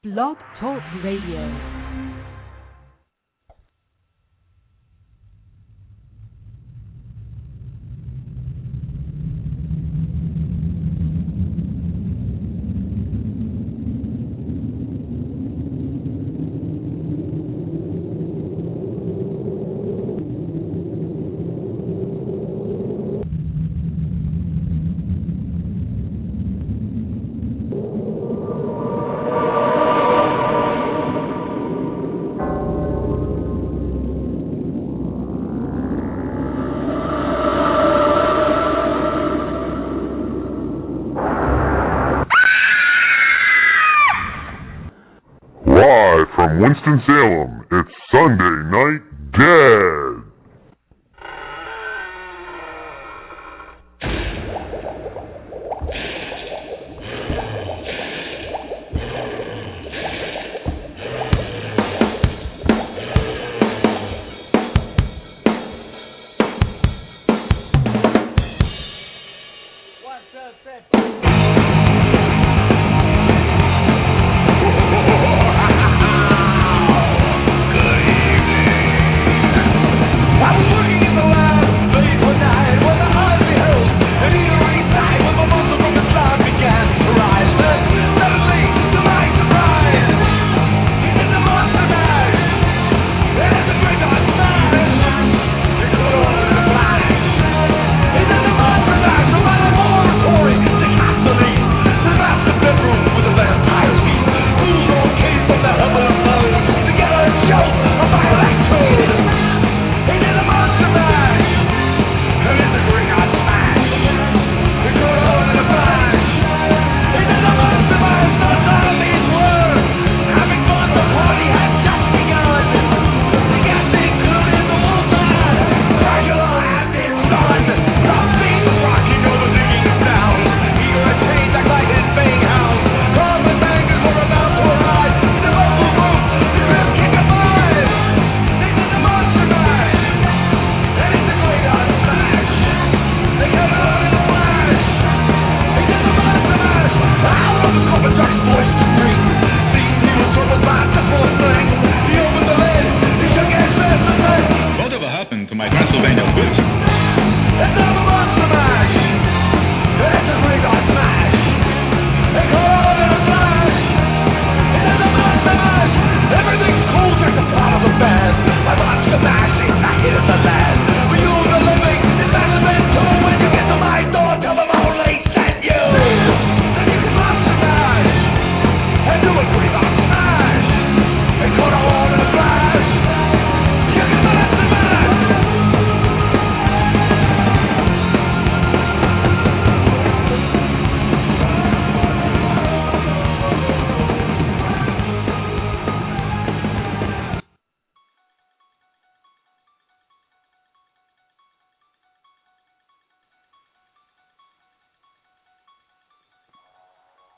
Blog Talk Radio. From Winston-Salem, it's Sunday Night Dead.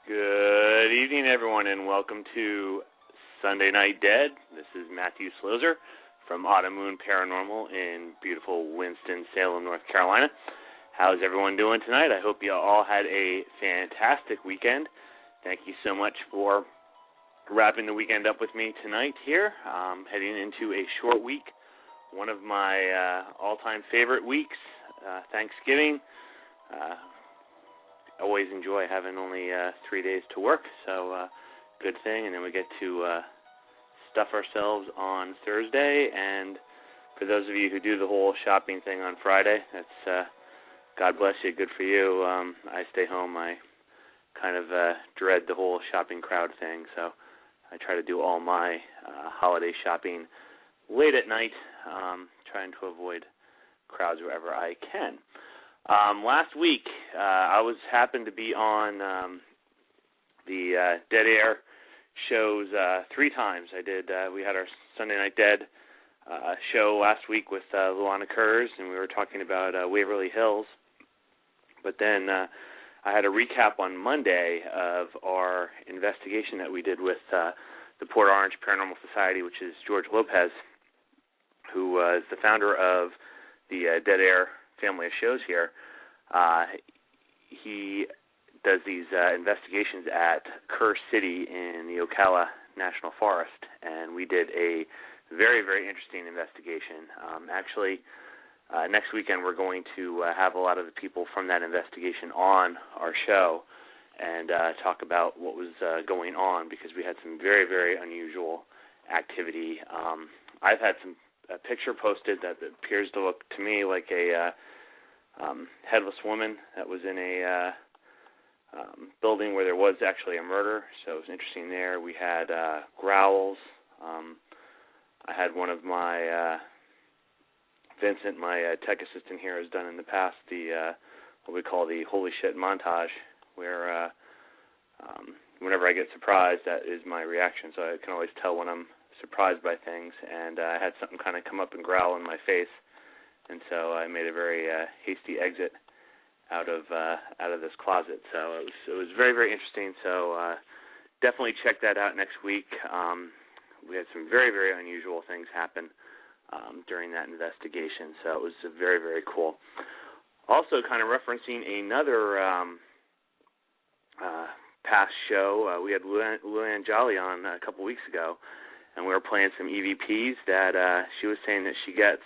Good evening, everyone, and welcome to Sunday Night Dead. This is Matthew Slozer from Autumn Moon Paranormal in beautiful Winston-Salem, North Carolina. How's everyone doing tonight? I hope you all had a fantastic weekend. Thank you so much for wrapping the weekend up with me tonight here. Heading into a short week, one of my all-time favorite weeks, Thanksgiving. Always enjoy having only 3 days to work, so good thing. And then we get to stuff ourselves on Thursday. And for those of you who do the whole shopping thing on Friday, that's God bless you, good for you. I stay home. I kind of dread the whole shopping crowd thing, so I try to do all my holiday shopping late at night, trying to avoid crowds wherever I can. Last week, I happened to be on the Dead Air shows 3 times. We had our Sunday Night Dead show last week with Luana Kurz, and we were talking about Waverly Hills. But then I had a recap on Monday of our investigation that we did with the Port Orange Paranormal Society, which is George Lopez, who was the founder of the Dead Air family of shows here. He does these investigations at Kerr City in the Ocala National Forest, and we did a very, very interesting investigation. Actually, next weekend we're going to have a lot of the people from that investigation on our show and talk about what was going on, because we had some very, very unusual activity. I've had a picture posted that appears to look to me like a headless woman that was in a building where there was actually a murder, so it was interesting there. We had growls. I had one of my, Vincent, my tech assistant here, has done in the past the what we call the holy shit montage, where whenever I get surprised, that is my reaction, so I can always tell when I'm surprised by things, and I had something kind of come up and growl in my face, and so I made a very hasty exit out of this closet. So it was very, very interesting. So definitely check that out next week. We had some very, very unusual things happen during that investigation, so it was very, very cool. Also, kind of referencing another past show, we had Luann Jolly on a couple weeks ago, and we were playing some EVPs that she was saying that she gets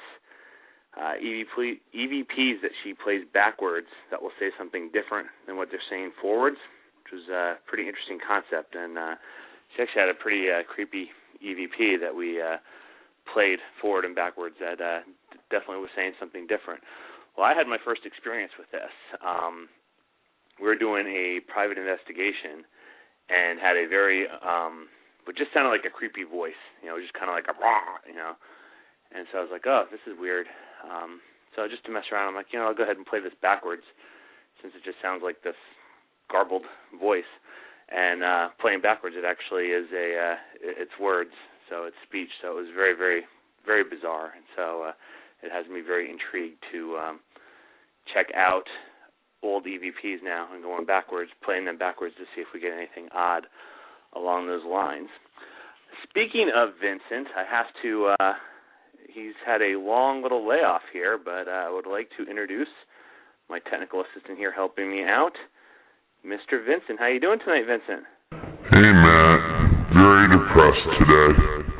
EVPs that she plays backwards that will say something different than what they're saying forwards, which was a pretty interesting concept. And she actually had a pretty creepy EVP that we played forward and backwards that definitely was saying something different. Well, I had my first experience with this. We were doing a private investigation and had a very, but just sounded like a creepy voice, just kind of like a rah, And so I was like, oh, this is weird. So just to mess around, I'm like, I'll go ahead and play this backwards, since it just sounds like this garbled voice. And playing backwards, it actually is it's words, so it's speech. So it was very, very, very bizarre. And so it has me very intrigued to check out old EVPs now and going backwards, playing them backwards to see if we get anything odd along those lines. Speaking of Vincent, I have to, he's had a long little layoff here, but I would like to introduce my technical assistant here helping me out, Mr. Vincent. How you doing tonight, Vincent? Hey, Matt. Very depressed today.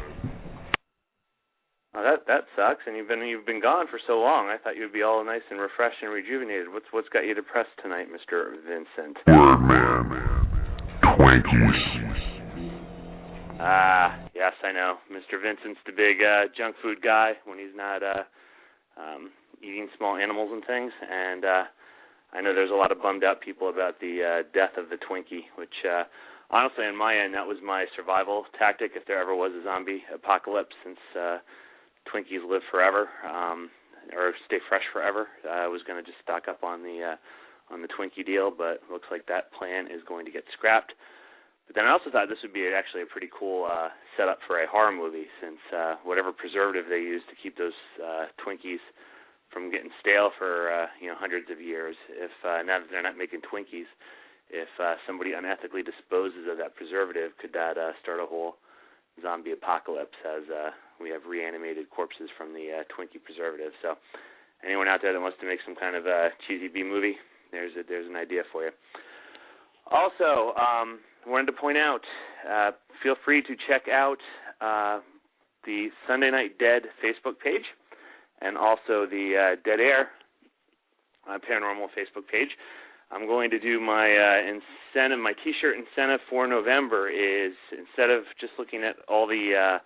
Oh, that sucks. And you've been gone for so long. I thought you'd be all nice and refreshed and rejuvenated. What's got you depressed tonight, Mr. Vincent? Word, man. Twinkies. Yes, I know. Mr. Vincent's the big junk food guy when he's not eating small animals and things. And I know there's a lot of bummed out people about the death of the Twinkie, which honestly, on my end, that was my survival tactic if there ever was a zombie apocalypse, since Twinkies live forever, or stay fresh forever. I was going to just stock up on the Twinkie deal, but it looks like that plan is going to get scrapped. But then I also thought this would be actually a pretty cool setup for a horror movie, since whatever preservative they use to keep those Twinkies from getting stale for hundreds of years, if now that they're not making Twinkies, if somebody unethically disposes of that preservative, could that start a whole zombie apocalypse, as we have reanimated corpses from the Twinkie preservative. So anyone out there that wants to make some kind of cheesy B movie, there's an idea for you. Also, wanted to point out, feel free to check out the Sunday Night Dead Facebook page, and also the Dead Air Paranormal Facebook page. I'm going to do my incentive, my T-shirt incentive for November is, instead of just looking at all the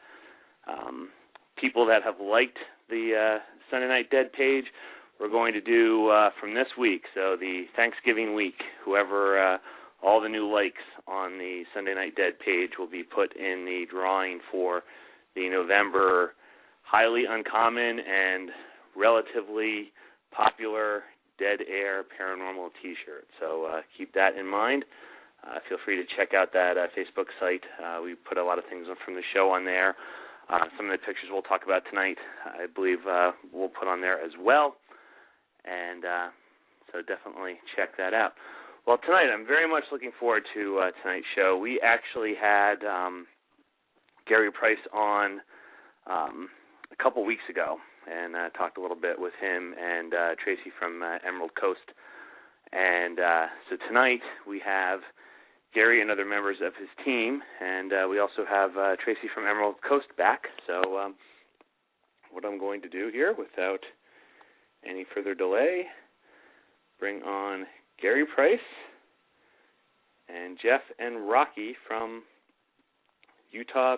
people that have liked the Sunday Night Dead page, we're going to do from this week, so the Thanksgiving week, whoever, all the new likes on the Sunday Night Dead page will be put in the drawing for the November highly uncommon and relatively popular Dead Air Paranormal T-shirt. So keep that in mind. Feel free to check out that Facebook site. We put a lot of things from the show on there. Some of the pictures we'll talk about tonight, I believe we'll put on there as well. And so definitely check that out. Well, tonight I'm very much looking forward to tonight's show. We actually had Gary Price on a couple weeks ago, and talked a little bit with him and Tracy from Emerald Coast. And so tonight we have Gary and other members of his team, and we also have Tracy from Emerald Coast back. So what I'm going to do here, without any further delay, bring on Gary Price and Jeff and Rocky from Utah,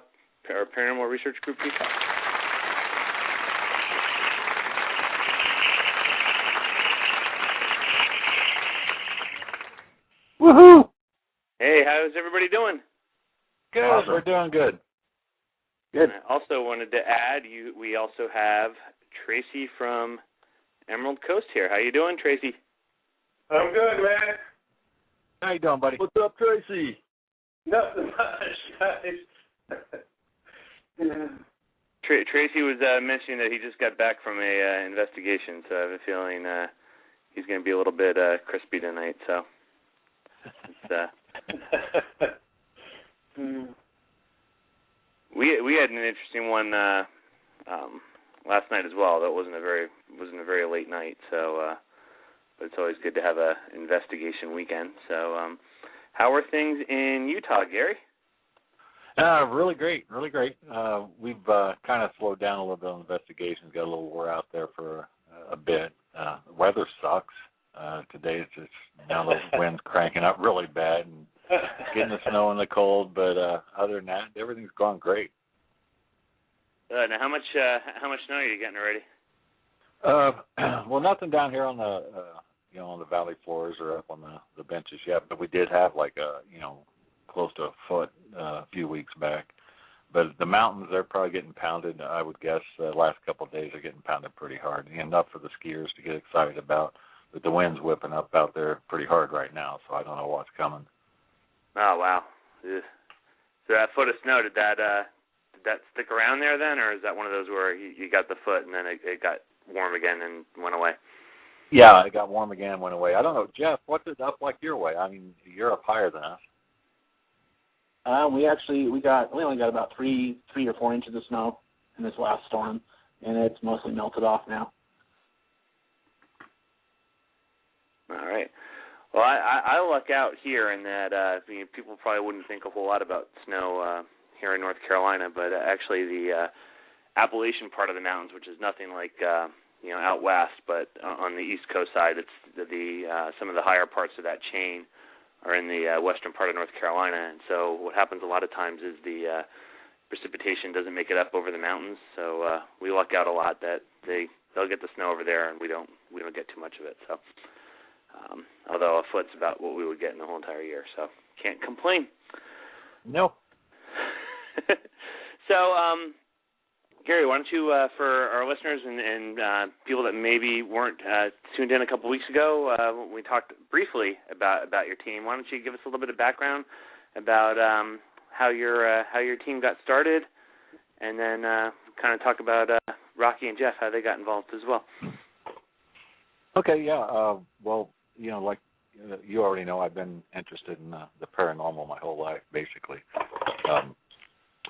or Paranormal Research Group Utah. Woohoo! Hey, how's everybody doing? Good. Awesome. We're doing good. Good. And I also wanted to add, we also have Tracy from Emerald Coast here. How you doing, Tracy? I'm good, man. How you doing, buddy? What's up, Tracy? Nothing much, guys. Tracy was mentioning that he just got back from a investigation, so I have a feeling he's going to be a little bit crispy tonight. So it's, we had an interesting one last night as well. That wasn't a very late night, so but it's always good to have a investigation weekend. So how are things in Utah, Gary? Really great, really great. We've kind of slowed down a little bit on investigations, got a little wore out there for a bit. The weather sucks. Today it's just, now the wind's cranking up really bad and getting the snow and the cold, but other than that, everything's gone great. Now how much snow are you getting already? Well, nothing down here on the on the valley floors or up on the benches yet, but we did have like close to a foot a few weeks back. But the mountains, they're probably getting pounded. I would guess the last couple of days are getting pounded pretty hard. Enough for the skiers to get excited about. But the wind's whipping up out there pretty hard right now, so I don't know what's coming. Oh, wow. So that foot of snow, did that stick around there then, or is that one of those where you got the foot and then it got warm again and went away? Yeah, it got warm again and went away. I don't know, Jeff, what's it up like your way? I mean, you're up higher than us. We only got about 3 or 4 inches of snow in this last storm, and it's mostly melted off now. All right. Well, I luck out here in that people probably wouldn't think a whole lot about snow here in North Carolina, but actually the Appalachian part of the mountains, which is nothing like out west, but on the East Coast side, it's some of the higher parts of that chain are in the western part of North Carolina, and so what happens a lot of times is the precipitation doesn't make it up over the mountains, so we luck out a lot that they'll get the snow over there, and we don't get too much of it. So, although a foot's about what we would get in the whole entire year, so can't complain. No. So, Gary, why don't you, for our listeners and people that maybe weren't tuned in a couple weeks ago, we talked briefly about your team. Why don't you give us a little bit of background about how your team got started, and then kind of talk about Rocky and Jeff, how they got involved as well. Okay, yeah. Well, like you already know, I've been interested in the paranormal my whole life, basically.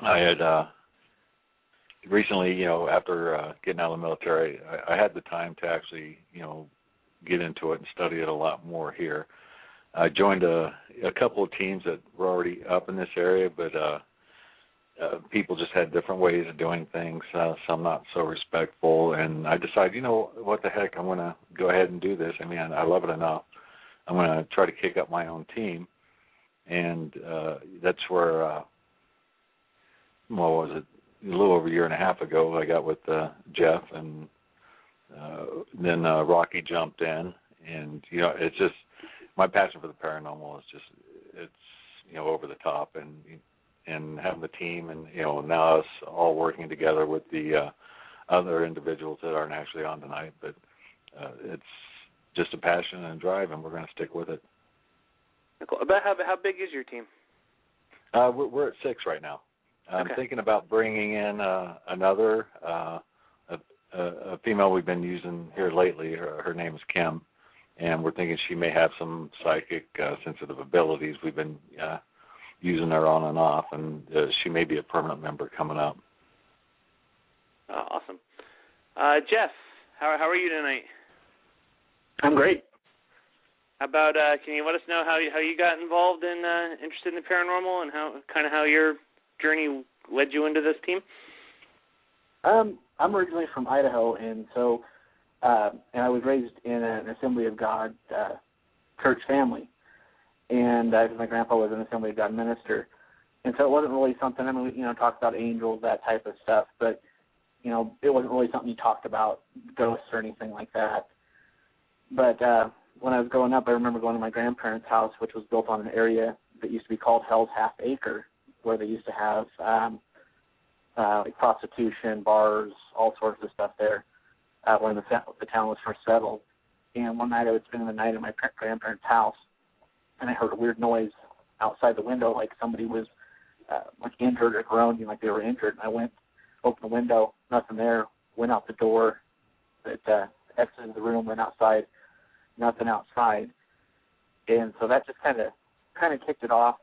I had recently, after getting out of the military, I had the time to actually, get into it and study it a lot more here. I joined a couple of teams that were already up in this area, but people just had different ways of doing things, some not so respectful, and I decided, what the heck, I'm going to go ahead and do this. I mean, I love it enough. I'm going to try to kick up my own team, and that's where, what was it, a little over a year and a half ago, I got with Jeff, and then Rocky jumped in, and, it's just, my passion for the paranormal is just, it's, over the top, and having the team, and now us all working together with the other individuals that aren't actually on tonight, but it's just a passion and a drive, and we're going to stick with it. About how big is your team? We're at 6 right now. I'm thinking about bringing in another a female we've been using here lately. Her name is Kim, and we're thinking she may have some psychic sensitive abilities. We've been using her on and off, and she may be a permanent member coming up. Awesome. Jeff, how are you tonight? I'm great. How about can you let us know how you got involved in interested in the paranormal and how your journey led you into this team? I'm originally from Idaho, and so and I was raised in an Assembly of God church family, and my grandpa was an Assembly of God minister, and so it wasn't really something. I mean, we talked about angels, that type of stuff, but it wasn't really something you talked about, ghosts or anything like that. But when I was growing up, I remember going to my grandparents' house, which was built on an area that used to be called Hell's Half Acre, where they used to have like prostitution, bars, all sorts of stuff there when the town was first settled. And one night I was spending the night in my grandparents' house, and I heard a weird noise outside the window, like somebody was like injured or groaning, like they were injured. And I went, opened the window, nothing there, went out the door, that exited the room, went outside, nothing outside. And so that just kind of kicked it off.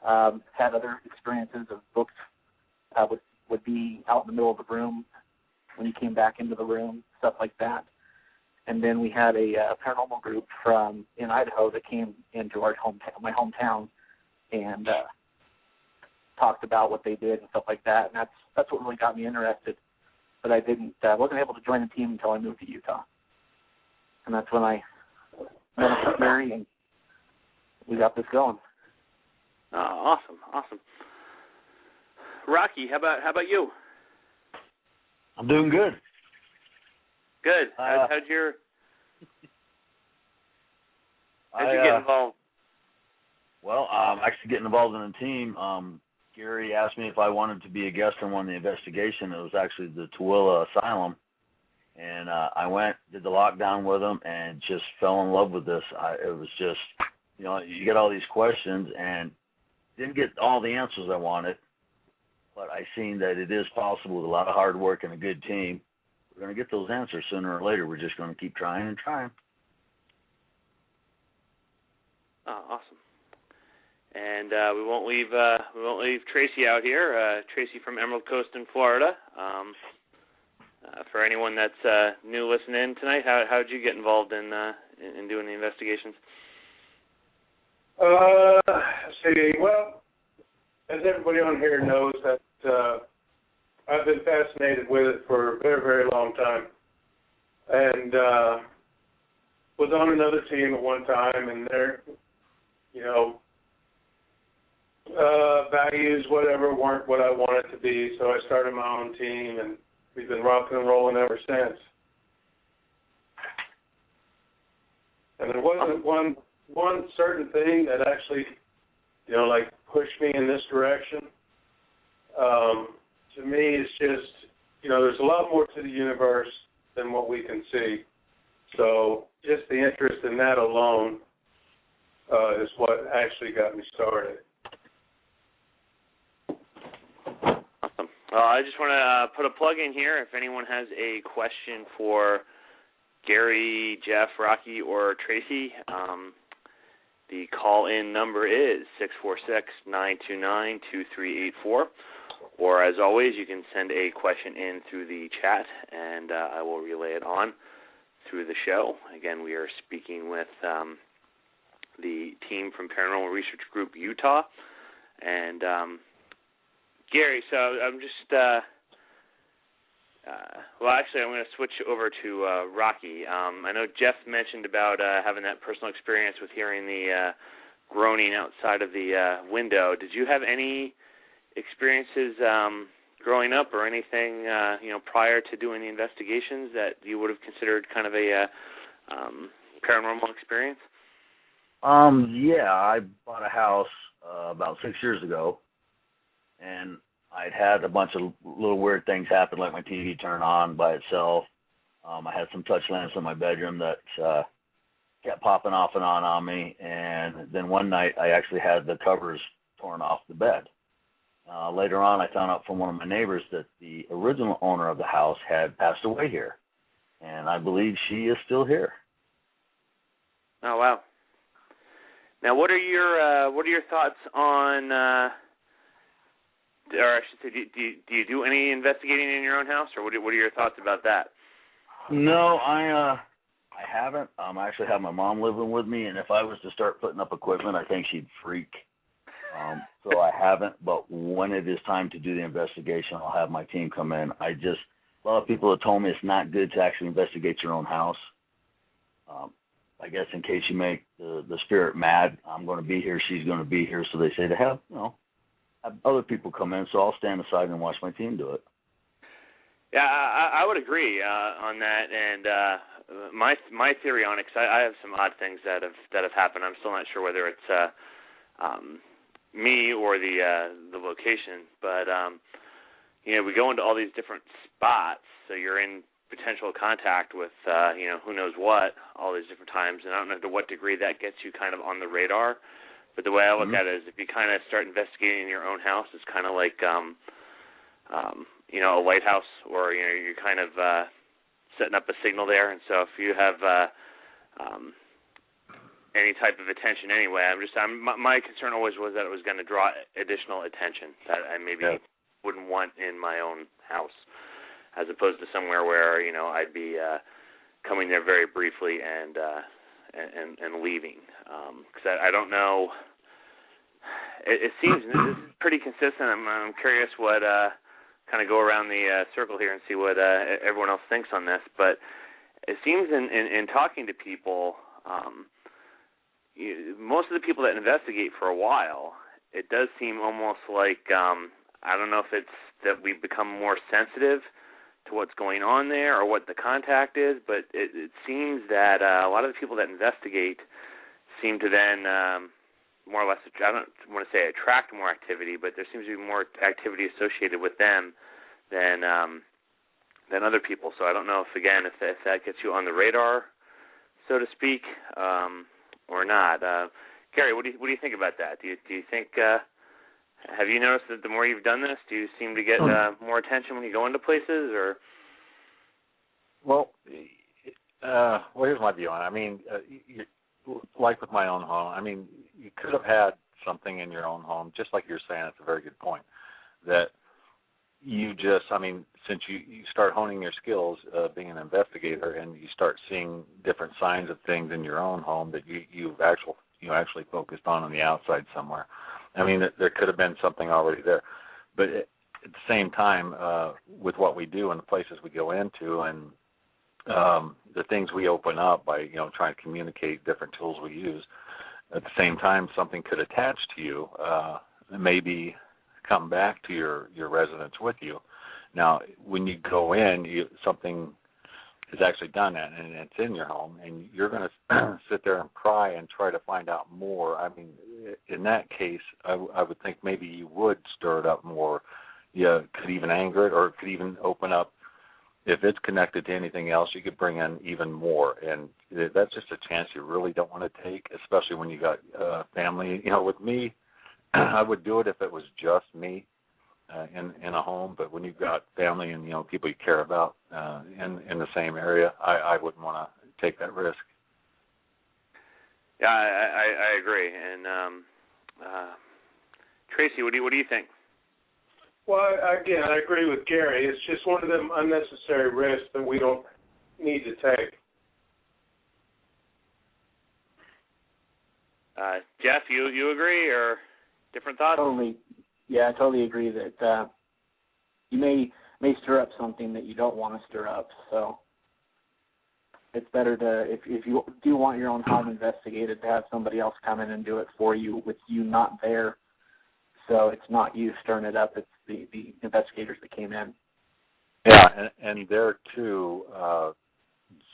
Had other experiences of books would be out in the middle of the room when you came back into the room, stuff like that. And then we had a paranormal group from in Idaho that came into my hometown, and talked about what they did and stuff like that. And that's what really got me interested. But I wasn't able to join the team until I moved to Utah, and that's when I met up with Gary, and we got this going. Awesome. Rocky, how about you? I'm doing good. Good. How'd you get involved? Well, I'm actually getting involved in a team. Gary asked me if I wanted to be a guest on one of the investigations. It was actually the Tooele Asylum. And I went, did the lockdown with him, and just fell in love with this. It was just, you get all these questions, and didn't get all the answers I wanted. But I seen that it is possible with a lot of hard work and a good team. We're going to get those answers sooner or later. We're just going to keep trying and trying. Awesome. And we won't leave Tracy out here. Tracy from Emerald Coast in Florida. For anyone that's new listening tonight, how did you get involved in doing the investigations? Well, as everybody on here knows, that I've been fascinated with it for a very, very long time, and was on another team at one time, and their, values, whatever, weren't what I wanted to be, so I started my own team, and we've been rocking and rolling ever since. And there wasn't one certain thing that actually, pushed me in this direction. To me, it's just, there's a lot more to the universe than what we can see. So just the interest in that alone is what actually got me started. Awesome. Well, I just want to put a plug in here. If anyone has a question for Gary, Jeff, Rocky, or Tracy, the call-in number is 646-929-2384. Or, as always, you can send a question in through the chat, and I will relay it on through the show. Again, we are speaking with the team from Paranormal Research Group Utah. And, Gary, so I'm just, I'm going to switch over to Rocky. I know Jeff mentioned about having that personal experience with hearing the groaning outside of the window. Did you have any experiences growing up or anything, prior to doing the investigations that you would have considered kind of a paranormal experience? Yeah, I bought a house about 6 years ago, and I'd had a bunch of little weird things happen, like my TV turned on by itself. I had some touch lamps in my bedroom that kept popping off and on me, and then one night I actually had the covers torn off the bed. Later on, I found out from one of my neighbors that the original owner of the house had passed away here, and I believe she is still here. Oh, wow. Now, what are your thoughts on, or I should say, do you do any investigating in your own house, or what are your thoughts about that? No, I haven't. I actually have my mom living with me, and if I was to start putting up equipment, I think she'd freak. So I haven't, but when it is time to do the investigation, I'll have my team come in. A lot of people have told me it's not good to actually investigate your own house. I guess in case you make the spirit mad, I'm going to be here, she's going to be here, so they say to have other people come in, so I'll stand aside and watch my team do it. Yeah, I would agree on that, and my theory on it, because I have some odd things that have happened. I'm still not sure whether it's me or the location, but we go into all these different spots, so you're in potential contact with who knows what all these different times, and I don't know to what degree that gets you kind of on the radar. But the way I look at it is, if you kind of start investigating your own house, it's kind of like a lighthouse, or you're kind of setting up a signal there. And so if you have any type of attention anyway, my concern always was that it was going to draw additional attention that I maybe wouldn't want in my own house, as opposed to somewhere where I'd be coming there very briefly and leaving. Because I don't know. It seems this is pretty consistent. I'm curious what kind of go around the circle here and see what everyone else thinks on this. But it seems in talking to people, most of the people that investigate for a while, it does seem almost like, I don't know if it's that we become more sensitive to what's going on there or what the contact is, but it seems that a lot of the people that investigate seem to then more or less, I don't want to say attract more activity, but there seems to be more activity associated with them than other people. So I don't know if that gets you on the radar, so to speak, or not. Gary, what do you think about that? Do you think have you noticed that the more you've done this, do you seem to get more attention when you go into places, or? Well, here's my view on it. I mean, like with my own home, you could have had something in your own home, just like you're saying. It's a very good point, that you just, since you start honing your skills, being an investigator, and you start seeing different signs of things in your own home that you actually focused on the outside somewhere. There could have been something already there. But at the same time, with what we do and the places we go into and the things we open up by, trying to communicate different tools we use, at the same time, something could attach to you, maybe come back to your residence with you. Now, when you go in, something is actually done that, and it's in your home, and you're going to sit there and pry and try to find out more. In that case, I would think maybe you would stir it up more. You could even anger it, or it could even open up. If it's connected to anything else, you could bring in even more. And that's just a chance you really don't want to take, especially when you got family. With me, I would do it if it was just me in a home. But when you've got family and, people you care about in the same area, I wouldn't want to take that risk. Yeah, I agree. And Tracy, what do you think? Well, again, I agree with Gary. It's just one of them unnecessary risks that we don't need to take. Jeff, you agree, or different thoughts? Totally. Yeah, I totally agree that you may stir up something that you don't want to stir up. So it's better to, if you do want your own home investigated, to have somebody else come in and do it for you with you not there. So it's not you stirring it up, it's the investigators that came in. Yeah, and there too,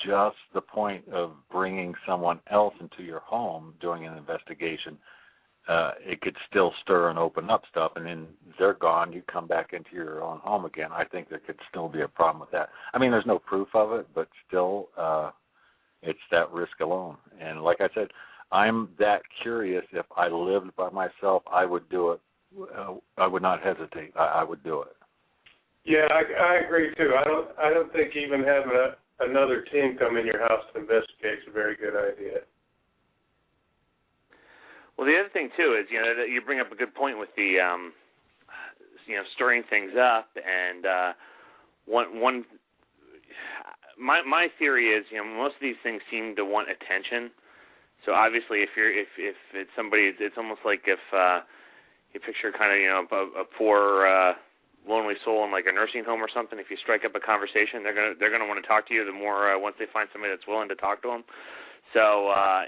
just the point of bringing someone else into your home doing an investigation, it could still stir and open up stuff, and then they're gone, you come back into your own home again. I think there could still be a problem with that. There's no proof of it, but still, it's that risk alone. And like I said, I'm that curious. If I lived by myself, I would do it. I would not hesitate. I would do it. Yeah, I agree too. I don't think even having another team come in your house to investigate is a very good idea. Well, the other thing too is that you bring up a good point with the stirring things up, and one my theory is, most of these things seem to want attention. So obviously, if it's somebody, it's almost like if you picture kind of a poor lonely soul in like a nursing home or something. If you strike up a conversation, they're gonna want to talk to you. The more once they find somebody that's willing to talk to them. So I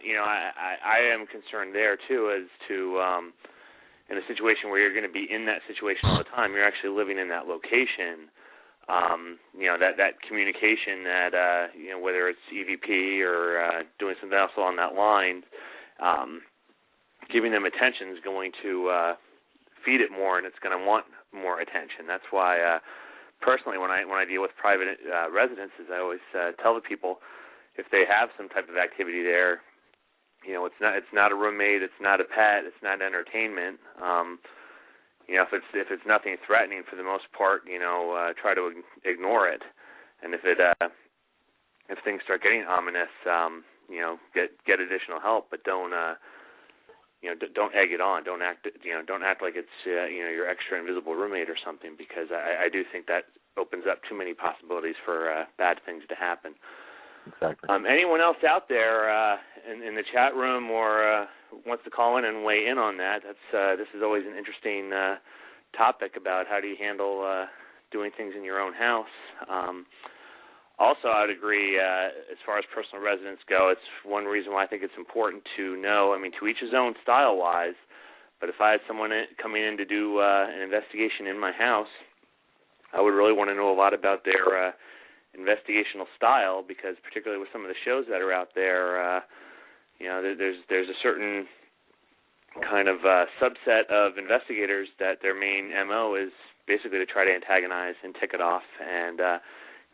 am concerned there too, as to in a situation where you're going to be in that situation all the time, you're actually living in that location. That communication, that whether it's EVP or doing something else along that line, giving them attention is going to feed it more, and it's going to want more attention. That's why, personally, when I deal with private residences, I always tell the people, if they have some type of activity there, it's not a roommate, it's not a pet, it's not entertainment. If it's nothing threatening, for the most part, try to ignore it. And if things start getting ominous, get additional help, but don't egg it on. Don't act like it's your extra invisible roommate or something, because I do think that opens up too many possibilities for bad things to happen. Exactly. Anyone else out there in the chat room or wants to call in and weigh in on that? This is always an interesting topic about how do you handle doing things in your own house. Also, I would agree, as far as personal residence go, it's one reason why I think it's important to know, to each his own style-wise, but if I had someone coming in to do an investigation in my house, I would really want to know a lot about their investigational style, because particularly with some of the shows that are out there, there's a certain kind of subset of investigators that their main MO is basically to try to antagonize and tick it off, and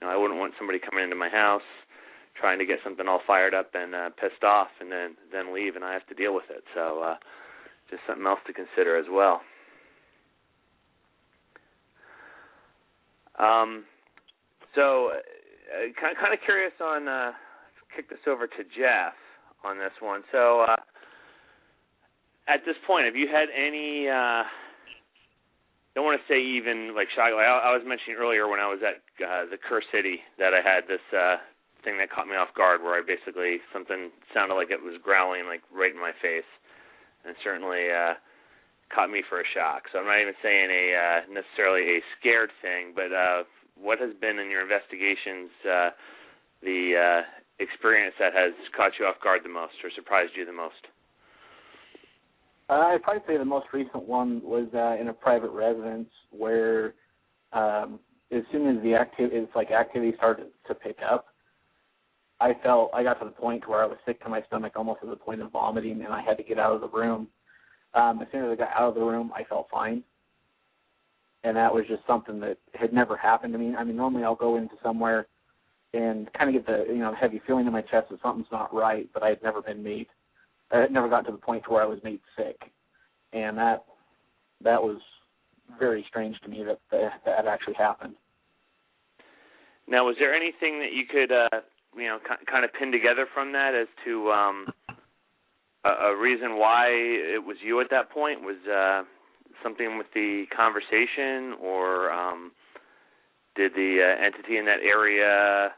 I wouldn't want somebody coming into my house trying to get something all fired up and pissed off and then leave and I have to deal with it. So just something else to consider as well. So kind of curious on, kick this over to Jeff on this one. So at this point, have you had any, don't want to say even like shy, I was mentioning earlier when I was at the Kerr City that I had this thing that caught me off guard, where I basically, something sounded like it was growling like right in my face, and certainly caught me for a shock. So I'm not even saying necessarily a scared thing, but what has been in your investigations the experience that has caught you off guard the most or surprised you the most? I'd probably say the most recent one was in a private residence where as soon as the activity started to pick up, I got to the point where I was sick to my stomach, almost to the point of vomiting, and I had to get out of the room. As soon as I got out of the room, I felt fine. And that was just something that had never happened to me. Normally I'll go into somewhere and kind of get the heavy feeling in my chest that something's not right, but I had never gotten to the point to where I was made sick. And that was very strange to me that actually happened. Now, was there anything that you could kind of pin together from that as to a reason why it was you at that point? Was something with the conversation, or did the entity in that area,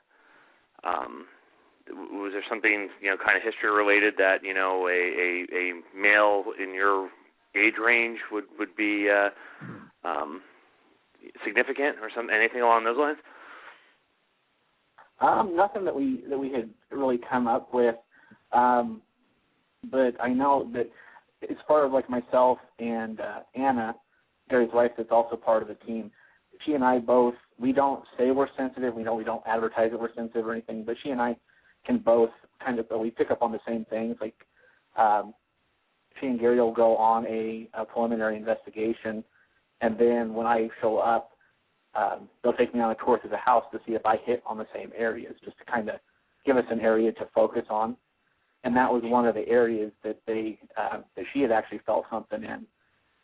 was there something kind of history related that a male in your age range would be significant, or anything along those lines? Nothing that we had really come up with, but I know that as far as like myself and Anna, Gary's wife, that's also part of the team, she and I both, we don't say we're sensitive, we don't advertise that we're sensitive or anything, but she and I can both we pick up on the same things. Like she and Gary will go on a preliminary investigation, and then when I show up, they'll take me on a tour through the house to see if I hit on the same areas, just to kind of give us an area to focus on. And that was one of the areas that that she had actually felt something in.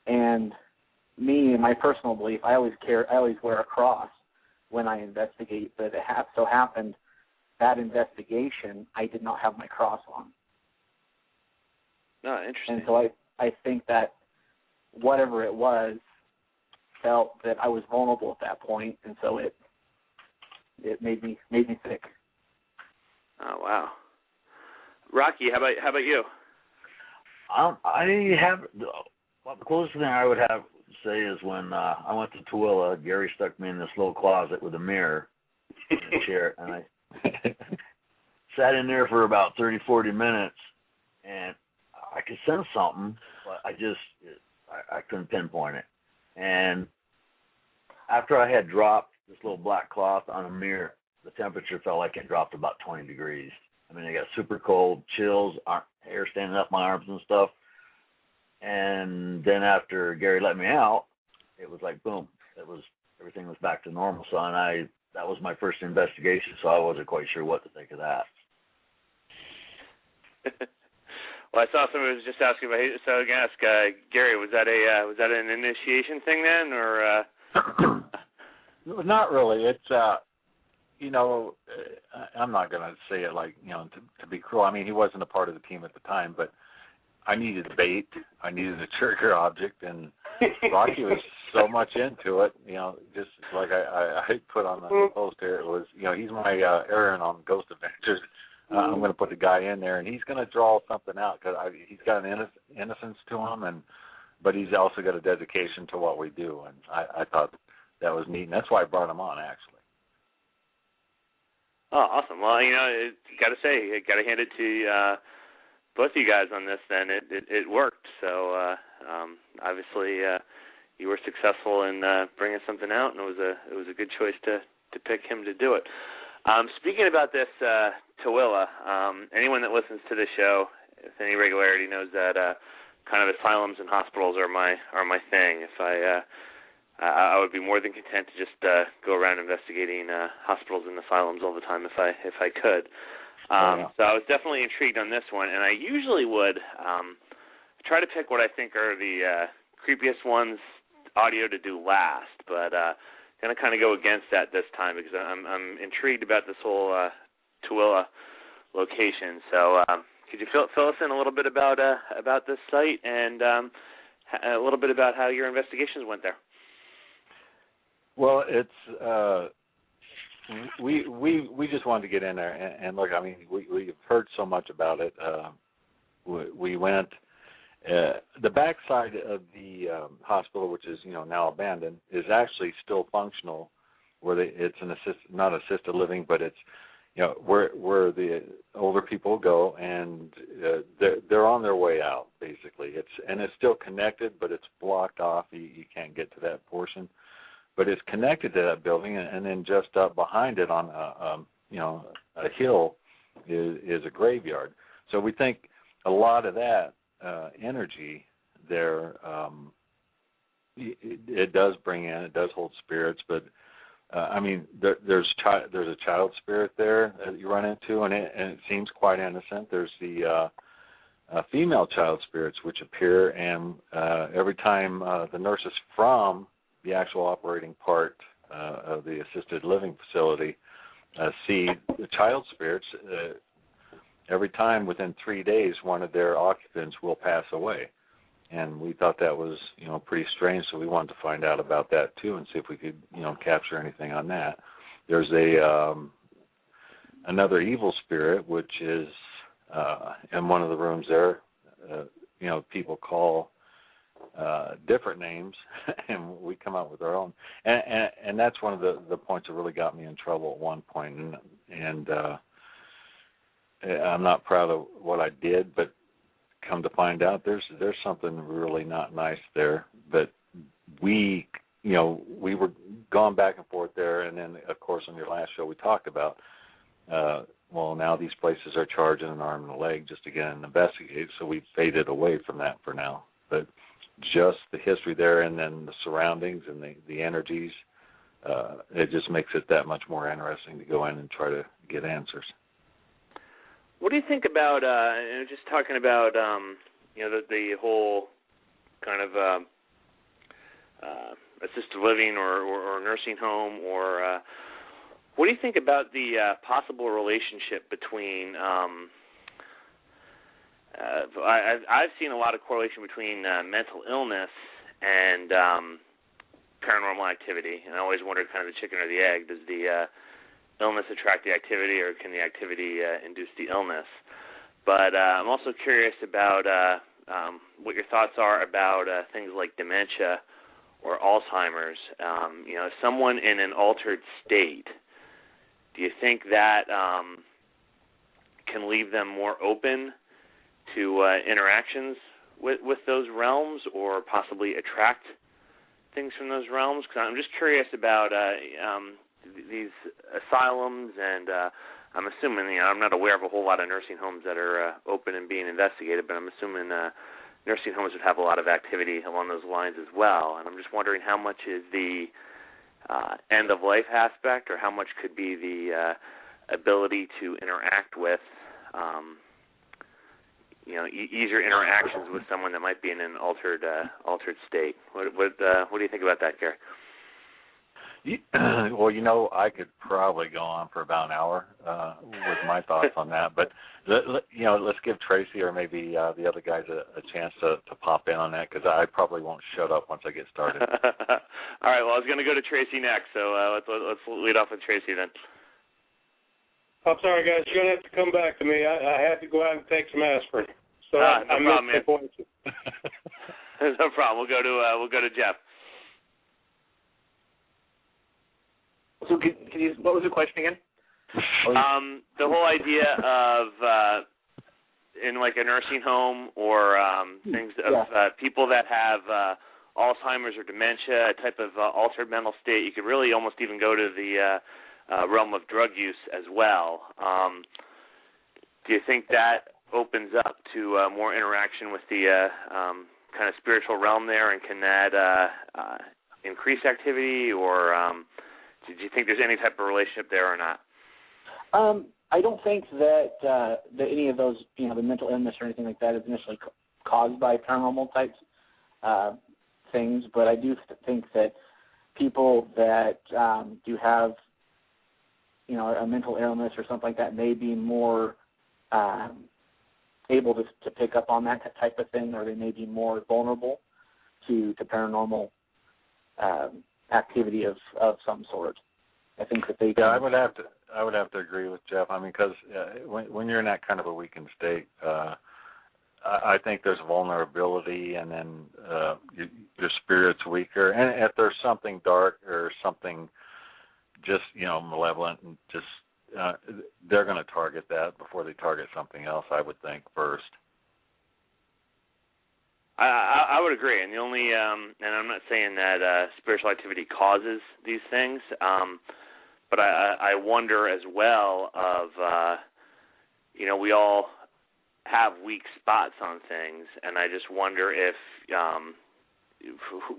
And me, in my personal belief, I always wear a cross when I investigate, but it so happened that investigation I did not have my cross on. Oh, interesting. And so I think that whatever it was felt that I was vulnerable at that point, and so it made me sick. Oh, wow. Rocky, how about you? I have well, the closest thing I would have to say is when I went to Tooele, Gary stuck me in this little closet with a mirror and a chair, and I sat in there for about 30, 40 minutes, and I could sense something, but I couldn't pinpoint it. And after I had dropped this little black cloth on a mirror, the temperature felt like it dropped about 20 degrees. I mean, I got super cold, chills, hair standing up my arms and stuff. And then after Gary let me out, it was like boom. Everything was back to normal. So that was my first investigation. So I wasn't quite sure what to think of that. Well, I saw somebody was just asking about. So I can ask Gary, was that an initiation thing then, or? Not really. It's I'm not going to say it like to be cruel. I mean, he wasn't a part of the team at the time, but I needed bait. I needed a trigger object, and Rocky was so much into it. Just like I put on the post here, it was he's my Aaron on Ghost Adventures. I'm going to put the guy in there, and he's going to draw something out because he's got an innocence to him, but he's also got a dedication to what we do, and I thought that was neat, and that's why I brought him on actually. Oh, awesome. Well, got to say, got to hand it to both of you guys on this. Then it worked. So obviously you were successful in bringing something out, and it was a good choice to pick him to do it. Speaking about this Tooele, anyone that listens to this show with any regularity knows that kind of asylums and hospitals are my thing. If I would be more than content to just go around investigating hospitals and asylums all the time if I could. So I was definitely intrigued on this one, and I usually would try to pick what I think are the creepiest ones audio to do last, but going to kind of go against that this time because I'm intrigued about this whole Tooele location. So could you fill us in a little bit about this site and a little bit about how your investigations went there? Well, it's we just wanted to get in there and look. I mean, we've heard so much about it. We went the backside of the hospital, which is now abandoned, is actually still functional. Where it's not assisted living, but it's where the older people go, and they're on their way out basically. It's still connected, but it's blocked off. You can't get to that portion. But it's connected to that building, and then just up behind it on a hill is a graveyard. So we think a lot of that energy there, it does bring in, it does hold spirits. But I mean, there's a child spirit there that you run into, and it seems quite innocent. There's the female child spirits which appear, and every time the nurses from the actual operating part of the assisted living facility see the child spirits, every time within 3 days one of their occupants will pass away. And we thought that was pretty strange, so we wanted to find out about that too and see if we could capture anything on that. There's another evil spirit which is in one of the rooms there. People call different names, and we come up with our own. And that's one of the points that really got me in trouble at one point. And I'm not proud of what I did, but come to find out, there's something really not nice there. But we were going back and forth there, and then of course on your last show we talked about. Well, now these places are charging an arm and a leg just to get and investigate, so we faded away from that for now. But just the history there and then the surroundings and the energies, it just makes it that much more interesting to go in and try to get answers. What do you think about, just talking about, the whole kind of assisted living or nursing home, or what do you think about the possible relationship between I've seen a lot of correlation between mental illness and paranormal activity, and I always wondered kind of the chicken or the egg. Does illness attract the activity, or can the activity induce the illness? But I'm also curious about what your thoughts are about things like dementia or Alzheimer's. Someone in an altered state, do you think that can leave them more open to interactions with those realms, or possibly attract things from those realms? Because I'm just curious about these asylums, and I'm assuming, I'm not aware of a whole lot of nursing homes that are open and being investigated, but I'm assuming nursing homes would have a lot of activity along those lines as well. And I'm just wondering how much is the end-of-life aspect, or how much could be the ability to interact with, easier interactions with someone that might be in an altered state. What do you think about that, Gary? Well, I could probably go on for about an hour with my thoughts on that. But let's give Tracy or maybe the other guys a chance to pop in on that, because I probably won't shut up once I get started. All right. Well, I was going to go to Tracy next, so let's lead off with Tracy then. I'm sorry, guys. You're going to have to come back to me. I had to go out and take some aspirin. So no problem, man. No problem. We'll go to Jeff. So can you, what was the question again? The whole idea of in like a nursing home or things of people that have Alzheimer's or dementia, a type of altered mental state. You could really almost even go to the realm of drug use as well. Do you think that opens up to more interaction with the kind of spiritual realm there, and can that increase activity, or do you think there's any type of relationship there or not? I don't think that that any of those, the mental illness or anything like that is initially caused by paranormal types things, but I do think that people that do have, a mental illness or something like that may be more able to pick up on that type of thing, or they may be more vulnerable to paranormal activity of some sort. I think that they can. Yeah, I would have to agree with Jeff. I mean, because when you're in that kind of a weakened state, I think there's vulnerability, and then your spirit's weaker. And if there's something dark or something just malevolent, and just they're going to target that before they target something else, I would think, first. I would agree, and the only, and I'm not saying that spiritual activity causes these things, but I wonder as well of, we all have weak spots on things, and I just wonder if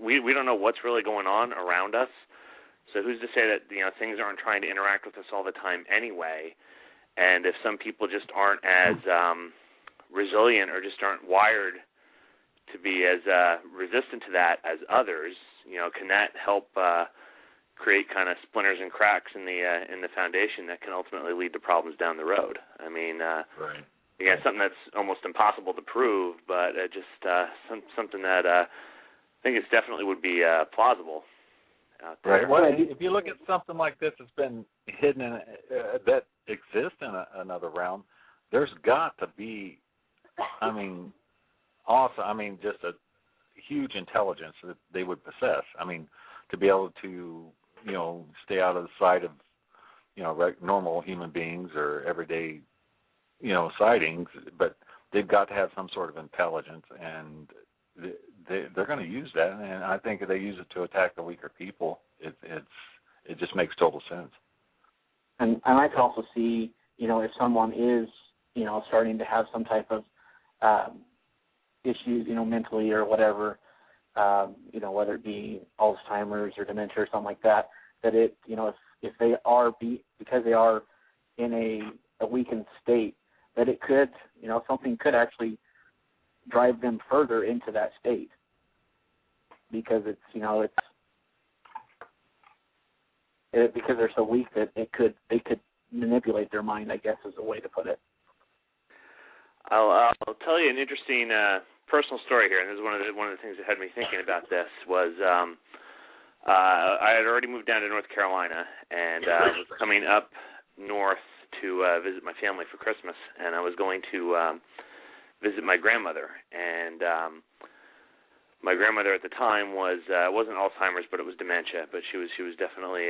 we don't know what's really going on around us. So who's to say that things aren't trying to interact with us all the time anyway? And if some people just aren't as resilient, or just aren't wired to be as resistant to that as others, can that help create kind of splinters and cracks in the foundation that can ultimately lead to problems down the road? I mean, right. Again, something that's almost impossible to prove, but just something that I think it definitely would be plausible out there. Right. Well, if you look at something like this that's been hidden in that exists in another realm, there's got to be, awesome. Just a huge intelligence that they would possess. To be able to, stay out of the sight of, normal human beings or everyday, sightings, but they've got to have some sort of intelligence, and they're going to use that. And I think if they use it to attack the weaker people, it just makes total sense. And I could also see, if someone is, starting to have some type of issues, mentally or whatever, whether it be Alzheimer's or dementia or something like that, that it, if they are because they are in a weakened state, that it could, something could actually drive them further into that state, because it's, because they're so weak that they could manipulate their mind, I guess is a way to put it. I'll tell you an interesting personal story here, and this is one of the things that had me thinking about this. Was I had already moved down to North Carolina, and I was coming up north to visit my family for Christmas, and I was going to visit my grandmother. And my grandmother at the time was wasn't Alzheimer's, but it was dementia. But she was definitely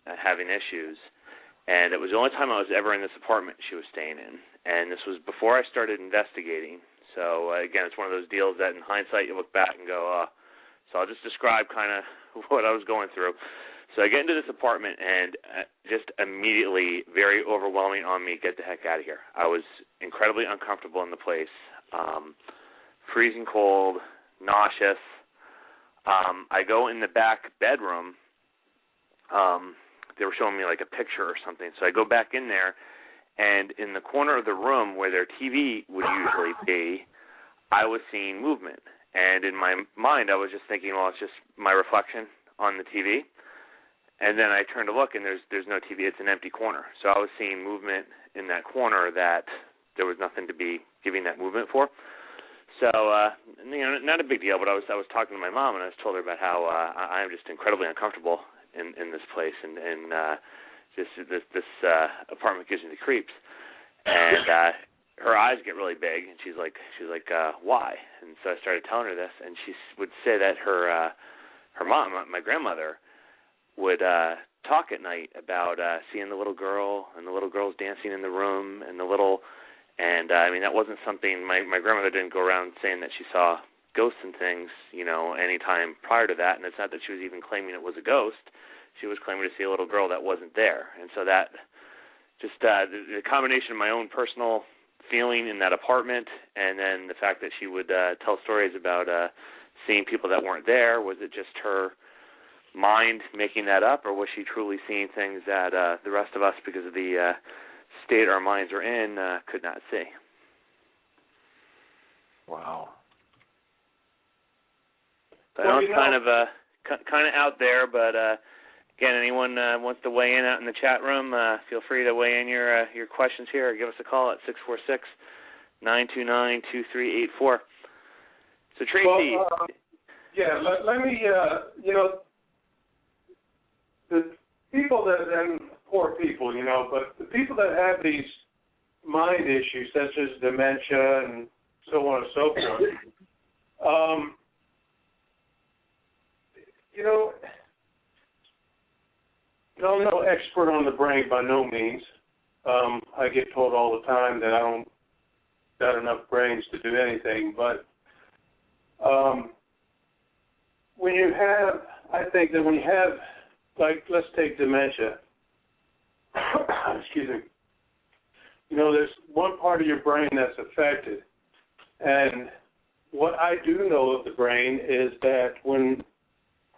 having issues. And it was the only time I was ever in this apartment she was staying in. And this was before I started investigating. So, again, it's one of those deals that in hindsight you look back and go, so I'll just describe kind of what I was going through. So I get into this apartment and just immediately, very overwhelming on me, get the heck out of here. I was incredibly uncomfortable in the place, freezing cold, nauseous. I go in the back bedroom. They were showing me like a picture or something. So I go back in there, and in the corner of the room where their TV would usually be, I was seeing movement. And in my mind, I was just thinking, well, it's just my reflection on the TV. And then I turned to look, and there's no TV. It's an empty corner. So I was seeing movement in that corner that there was nothing to be giving that movement for. So, not a big deal, but I was talking to my mom, and I was told her about how I am just incredibly uncomfortable in this place, and just this apartment gives me the creeps. And her eyes get really big, and she's like, why? And so I started telling her this, and she would say that her mom, my grandmother, would talk at night about seeing the little girl and the little girls dancing in the room and I mean, that wasn't something, my grandmother didn't go around saying that she saw ghosts and things, any time prior to that, and it's not that she was even claiming it was a ghost. She was claiming to see a little girl that wasn't there. And so that, just the combination of my own personal feeling in that apartment, and then the fact that she would tell stories about seeing people that weren't there, was it just her mind making that up, or was she truly seeing things that the rest of us, because of the state our minds are in, could not see? Wow. So I know it's kind of out there, but again, anyone wants to weigh in out in the chat room, feel free to weigh in your questions here, or give us a call at 646-929-2384. So Tracy, let me, the people that, and poor people, but the people that have these mind issues, such as dementia and so on and so forth, I'm no expert on the brain by no means. I get told all the time that I don't got enough brains to do anything, but I think that when you have, like, let's take dementia, excuse me, there's one part of your brain that's affected, and what I do know of the brain is that when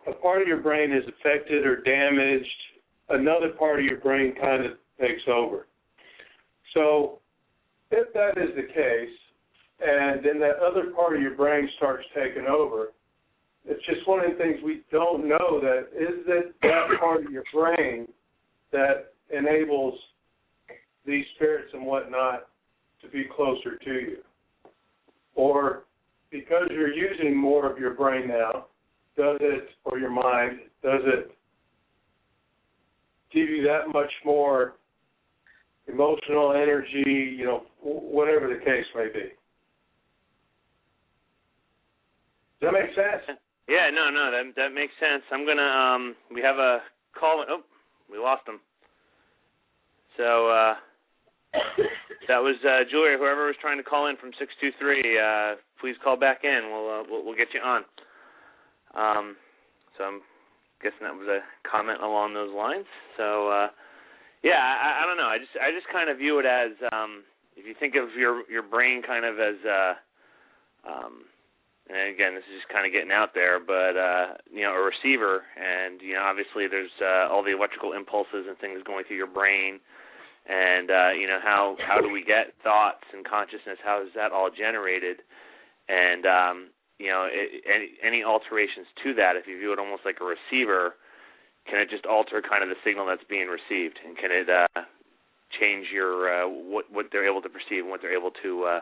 a part of your brain is affected or damaged, another part of your brain kind of takes over. So if that is the case, and then that other part of your brain starts taking over, it's just one of the things we don't know, that is it that part of your brain that enables these spirits and whatnot to be closer to you? Or because you're using more of your brain now, does it, or your mind, does it give you that much more emotional energy, whatever the case may be? Does that make sense? Yeah, no, that makes sense. I'm gonna, we have a call. Oh, we lost him. So that was Julia. Whoever was trying to call in from 623, please call back in. We'll get you on. So I'm guessing that was a comment along those lines. So I don't know. I just kind of view it as, if you think of your brain kind of as and again, this is just kind of getting out there, but a receiver, and obviously there's all the electrical impulses and things going through your brain, and how do we get thoughts and consciousness? How is that all generated? And any alterations to that, if you view it almost like a receiver, can it just alter kind of the signal that's being received, and can it change your what they're able to perceive and what they're able to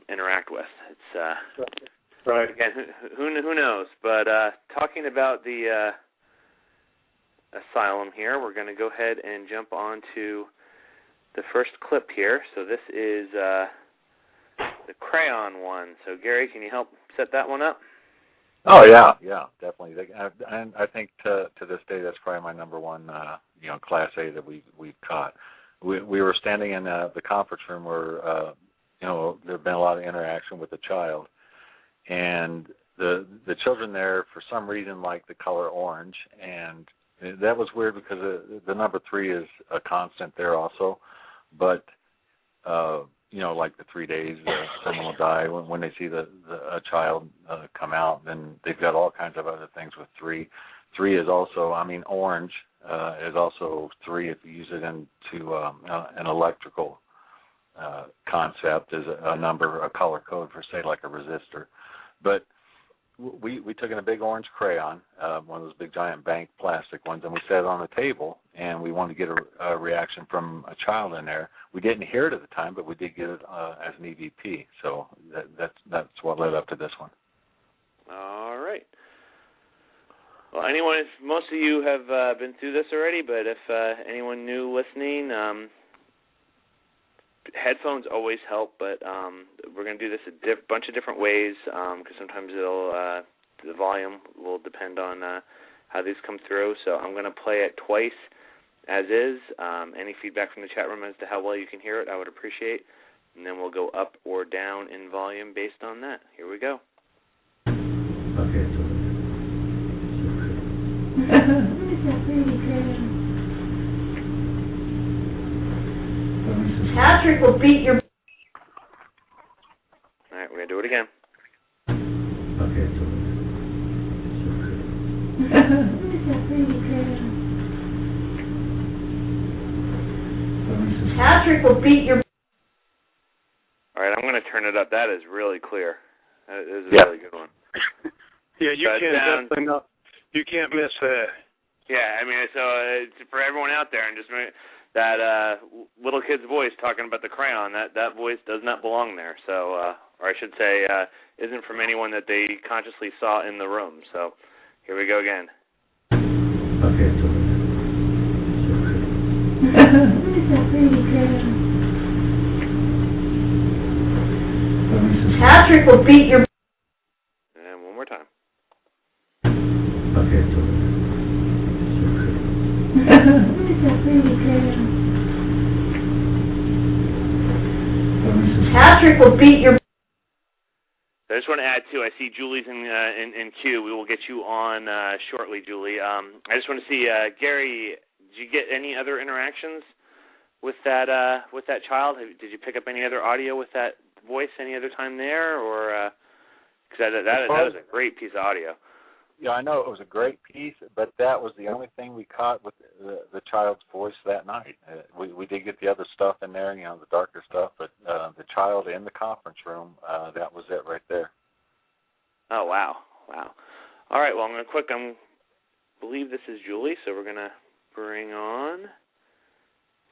interact with? It's right. Again, who knows? But talking about the Asylum here. We're going to go ahead and jump on to the first clip here. So this is the crayon one. So Gary, can you help set that one up? Oh yeah, definitely. And I think to this day that's probably my number one, Class A that we've caught. We were standing in the conference room where there'd been a lot of interaction with the child, and the children there for some reason like the color orange, and that was weird because the number 3 is a constant there also, but like the 3 days someone will die when they see a child come out, then they've got all kinds of other things with 3. 3 is also, orange is also 3 if you use it into an electrical concept is a number, a color code for, say, like a resistor. But we took in a big orange crayon, one of those big giant bank plastic ones, and we set it on the table, and we wanted to get a reaction from a child in there. We didn't hear it at the time, but we did get it as an EVP, so that's what led up to this one. All right. Well, if most of you have been through this already, but if anyone new listening, headphones always help, but we're going to do this a bunch of different ways because sometimes the volume will depend on how these come through. So I'm going to play it twice as is. Any feedback from the chat room as to how well you can hear it, I would appreciate. And then we'll go up or down in volume based on that. Here we go. Okay, so Patrick will beat your... All right, we're going to do it again. Okay, so Patrick will beat your... All right, I'm going to turn it up. That is really clear. That is a really good one. Yeah, you can't miss that. Yeah, so for everyone out there, and just that little kid's voice talking about the crayon, that voice does not belong there. So, or I should say, isn't from anyone that they consciously saw in the room. So, here we go again. Okay, so Patrick will beat your... And one more time. Okay, so Patrick will beat your... I just want to add, too, I see Julie's in queue. We will get you on shortly, Julie. I just want to see, Gary, did you get any other interactions with that child? Did you pick up any other audio with that voice any other time there? Or because that was a great piece of audio. Yeah, I know it was a great piece, but that was the only thing we caught with the child's voice that night. We did get the other stuff in there, the darker stuff, but the child in the conference room, that was it right there. Oh, wow. All right, well, I'm going to believe this is Julie, so we're going to bring on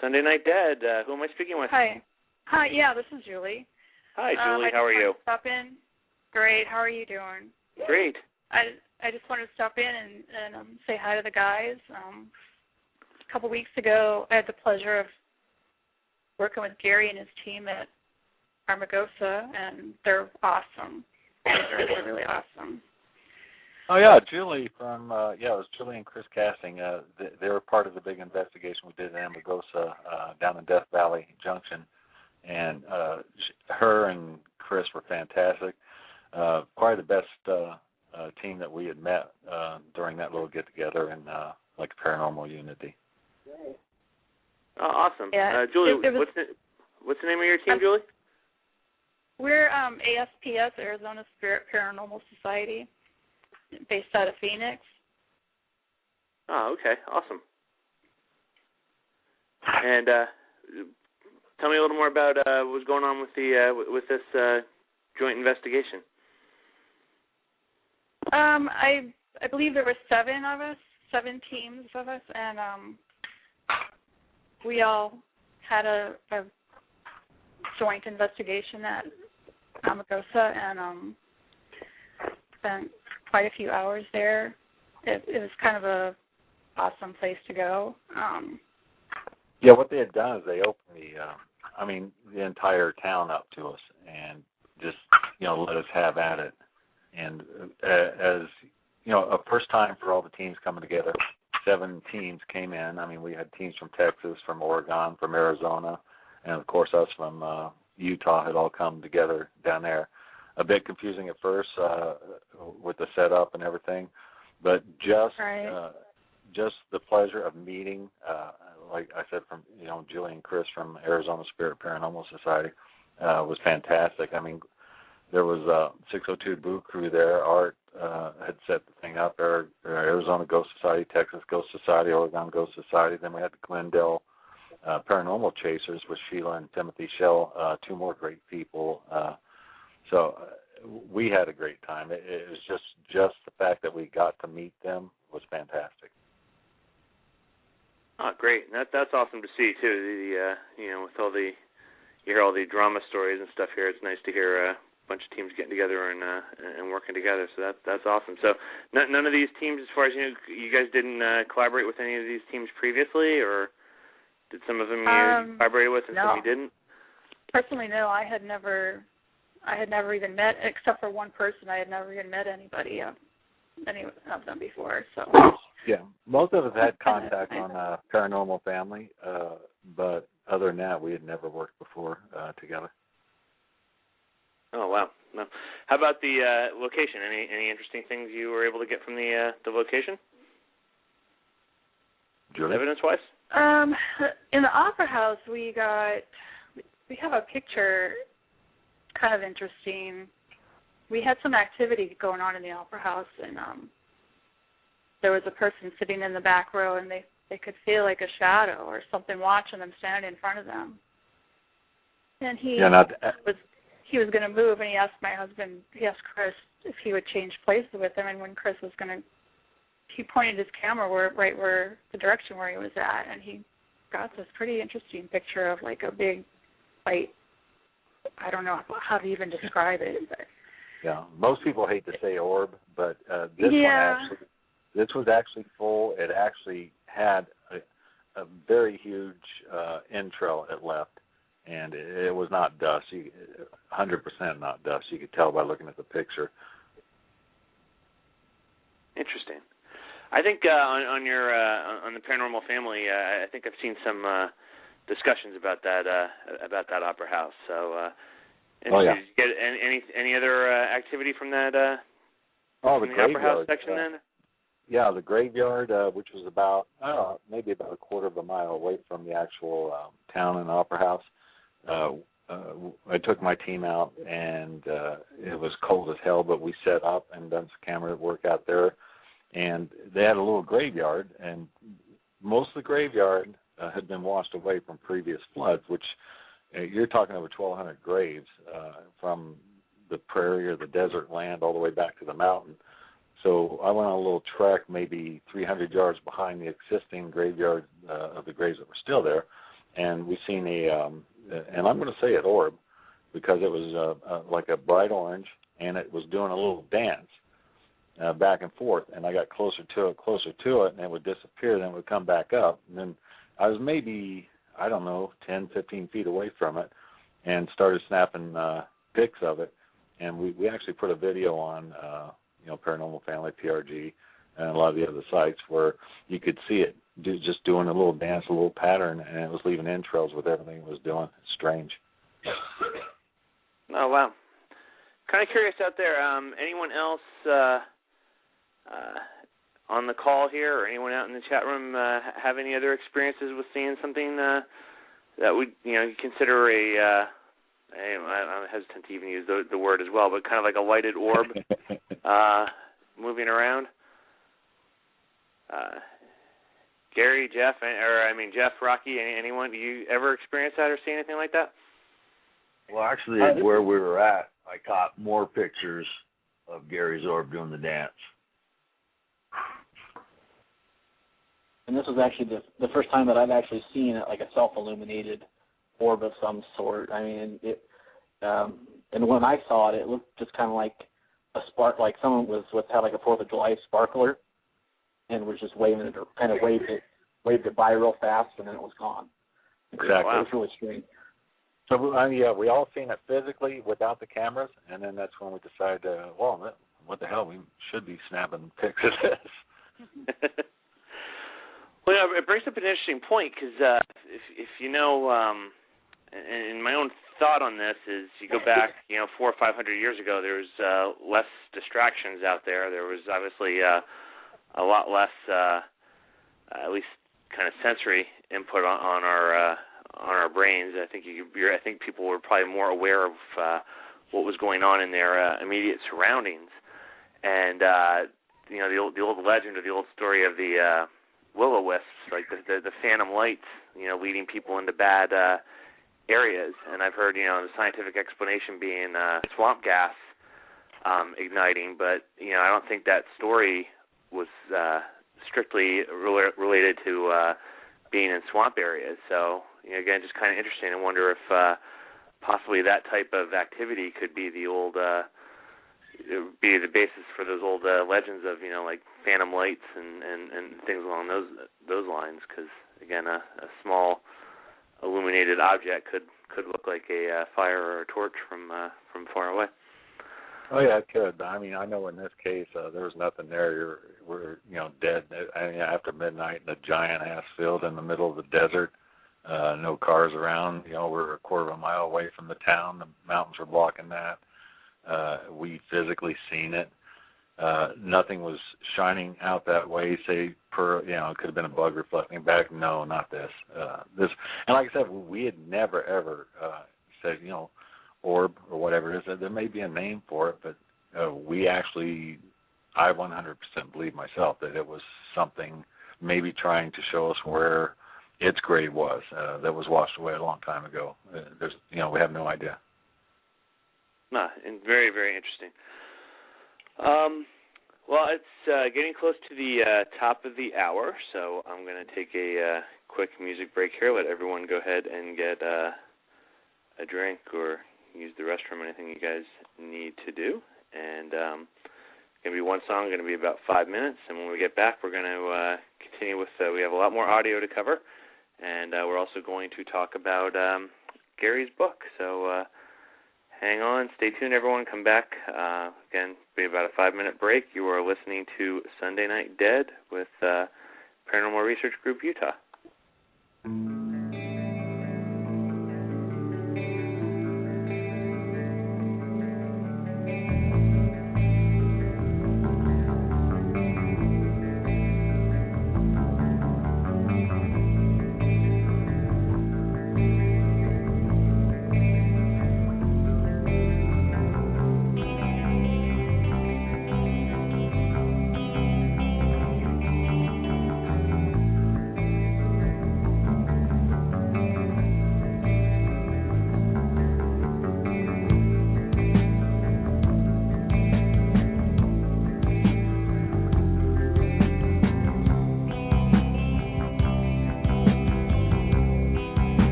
Sunday Night Dad. Who am I speaking with? Hi, yeah, this is Julie. Hi, Julie, how are you? Stop in. Great, how are you doing? Great. I just wanted to stop in and say hi to the guys. A couple weeks ago, I had the pleasure of working with Gary and his team at Armagosa, and they're awesome. They're really awesome. Oh, yeah, Julie from, it was Julie and Chris Casting. They were part of the big investigation we did in Armagosa down in Death Valley Junction, and her and Chris were fantastic. Probably the best team that we had met during that little get-together in like Paranormal Unity. Oh, awesome. Yeah, Julie, what's the name of your team, Julie? We're ASPS, Arizona Spirit Paranormal Society, based out of Phoenix. Oh, okay. Awesome. And tell me a little more about what's going on with this joint investigation. I believe there were 7 teams of us, and we all had a joint investigation at Armagosa, and spent quite a few hours there. It was kind of a awesome place to go. Yeah, what they had done is they opened the entire town up to us and just, let us have at it. And as, a first time for all the teams coming together, 7 teams came in. I mean, we had teams from Texas, from Oregon, from Arizona, and, of course, us from Utah had all come together down there. A bit confusing at first with the setup and everything, but just the pleasure of meeting, like I said, from Julie and Chris from Arizona Spirit Paranormal Society was fantastic. I mean, there was a 602 Boo Crew there. Art had set the thing up. Arizona Ghost Society, Texas Ghost Society, Oregon Ghost Society. Then we had the Glendale Paranormal Chasers with Sheila and Timothy Shell, 2 more great people. So we had a great time. It was just the fact that we got to meet them was fantastic. Oh, great! That's awesome to see too. With all you hear all the drama stories and stuff here. It's nice to hear a bunch of teams getting together and working together. So that's awesome. So none of these teams, as far as you guys didn't collaborate with any of these teams previously, or did some of them you collaborated with and some you didn't? Personally, no. I had never even met, except for one person. I had never even met any of them before. So. Yeah, most of us had contact on Paranormal Family, but other than that, we had never worked before together. Oh, wow. No. How about the location? Any interesting things you were able to get from the location? Julie? Evidence-wise? In the Opera House, we have a picture, kind of interesting. We had some activity going on in the Opera House, and there was a person sitting in the back row, and they could feel like a shadow or something watching them standing in front of them. And he was going to move, and he asked Chris if he would change places with him, and when Chris was going to, he pointed his camera right where the direction where he was at, and he got this pretty interesting picture of like a big white, I don't know how to even describe it. But. Yeah, most people hate to say orb, but this was actually full. It actually had a very huge intro it left, and it was not dust. 100% not dust. You could tell by looking at the picture. Interesting. I think on the Paranormal Family, I think I've seen some discussions about that Opera House. So, did you get any other activity from that? The the Opera House section then. Yeah, the graveyard, which was about maybe about a quarter of a mile away from the actual town and Opera House. I took my team out, and it was cold as hell, but we set up and done some camera work out there. And they had a little graveyard, and most of the graveyard had been washed away from previous floods, which you're talking over 1,200 graves from the prairie or the desert land all the way back to the mountain. So I went on a little trek, maybe 300 yards behind the existing graveyard of the graves that were still there, and we seen and I'm going to say it orb, because it was like a bright orange, and it was doing a little dance back and forth, and I got closer to it, and it would disappear, then it would come back up, and then I was maybe, 10, 15 feet away from it, and started snapping pics of it, and we actually put a video on Paranormal Family, PRG, and a lot of the other sites where you could see it just doing a little dance, a little pattern, and it was leaving entrails with everything it was doing. It's strange. Oh, wow. Kind of curious out there, anyone else on the call here or anyone out in the chat room have any other experiences with seeing something that would, you consider I'm hesitant to even use the word as well, but kind of like a lighted orb moving around? Gary, Jeff, Jeff, Rocky, anyone, do you ever experience that or see anything like that? Well, actually, where we were at, I caught more pictures of Gary's orb doing the dance. And this was actually the first time that I've actually seen it, like a self-illuminated orb of some sort. I mean, and when I saw it, it looked just kind of like a spark, like someone had like a 4th of July sparkler, and was just waving it, kind of waved it by real fast, and then it was gone. Exactly. It was really strange. So, yeah, we all seen it physically without the cameras, and then that's when we decided, well, what the hell, we should be snapping pics of this. Well, you know, it brings up an interesting point because if you know, and my own thought on this is, you go back, 400 or 500 years ago, there was less distractions out there. There was obviously a lot less, at least kind of sensory input on our brains. I think I think people were probably more aware of what was going on in their immediate surroundings, and the old legend or the old story of the will-o-wisps, like the phantom lights, leading people into bad areas. And I've heard, the scientific explanation being swamp gas igniting, but I don't think that story was strictly related to being in swamp areas. So again, just kind of interesting. I wonder if possibly that type of activity could be the old be the basis for those old legends of like phantom lights and things along those lines. Because again, a small illuminated object could look like a fire or a torch from far away. Oh yeah, it could. I mean, I know in this case there was nothing there. We're dead after midnight in a giant ass field in the middle of the desert. No cars around. We're a quarter of a mile away from the town. The mountains were blocking that. We physically seen it. Nothing was shining out that way, say, it could have been a bug reflecting back. No, not this. And like I said, we had never, ever said, orb or whatever it is. There may be a name for it, but I 100% believe myself that it was something maybe trying to show us where its grave was that was washed away a long time ago. We have no idea. And very, very interesting. Well, it's getting close to the top of the hour, so I'm going to take a quick music break here. Let everyone go ahead and get a drink or use the restroom, anything you guys need to do. And it's going to be one song, going to be about 5 minutes. And when we get back, we're going to continue with, we have a lot more audio to cover. And we're also going to talk about Gary's book. So hang on, stay tuned, everyone. Come back. Again, be about a 5-minute break. You are listening to Sunday Night Dead with Paranormal Research Group Utah.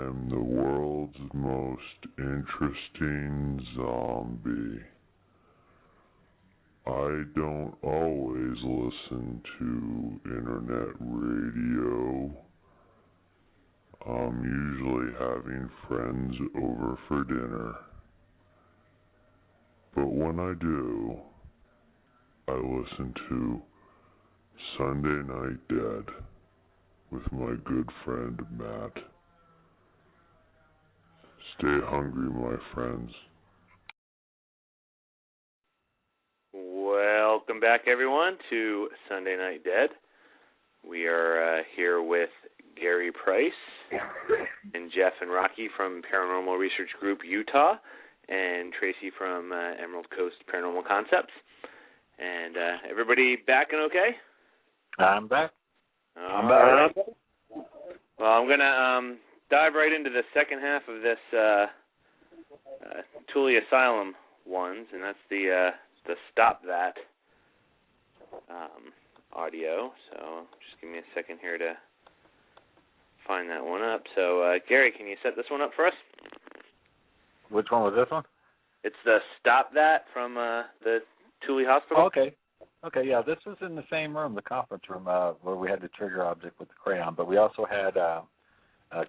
am the world's most interesting zombie. I don't always listen to internet radio. I'm usually having friends over for dinner. But when I do, I listen to Sunday Night Dead with my good friend Matt. Stay hungry, my friends. Welcome back, everyone, to Sunday Night Dead. We are here with Gary Price and Jeff and Rocky from Paranormal Research Group Utah, and Tracy from Emerald Coast Paranormal Concepts. And everybody back and okay? I'm back. All right. Well, I'm going to dive right into the second half of this Thule Asylum ones, and that's the Stop That audio. So just give me a second here to find that one up. So, Gary, can you set this one up for us? Which one was this one? It's the Stop That from the Thule Hospital. Okay. Okay, yeah, this was in the same room, the conference room, where we had the trigger object with the crayon, but we also had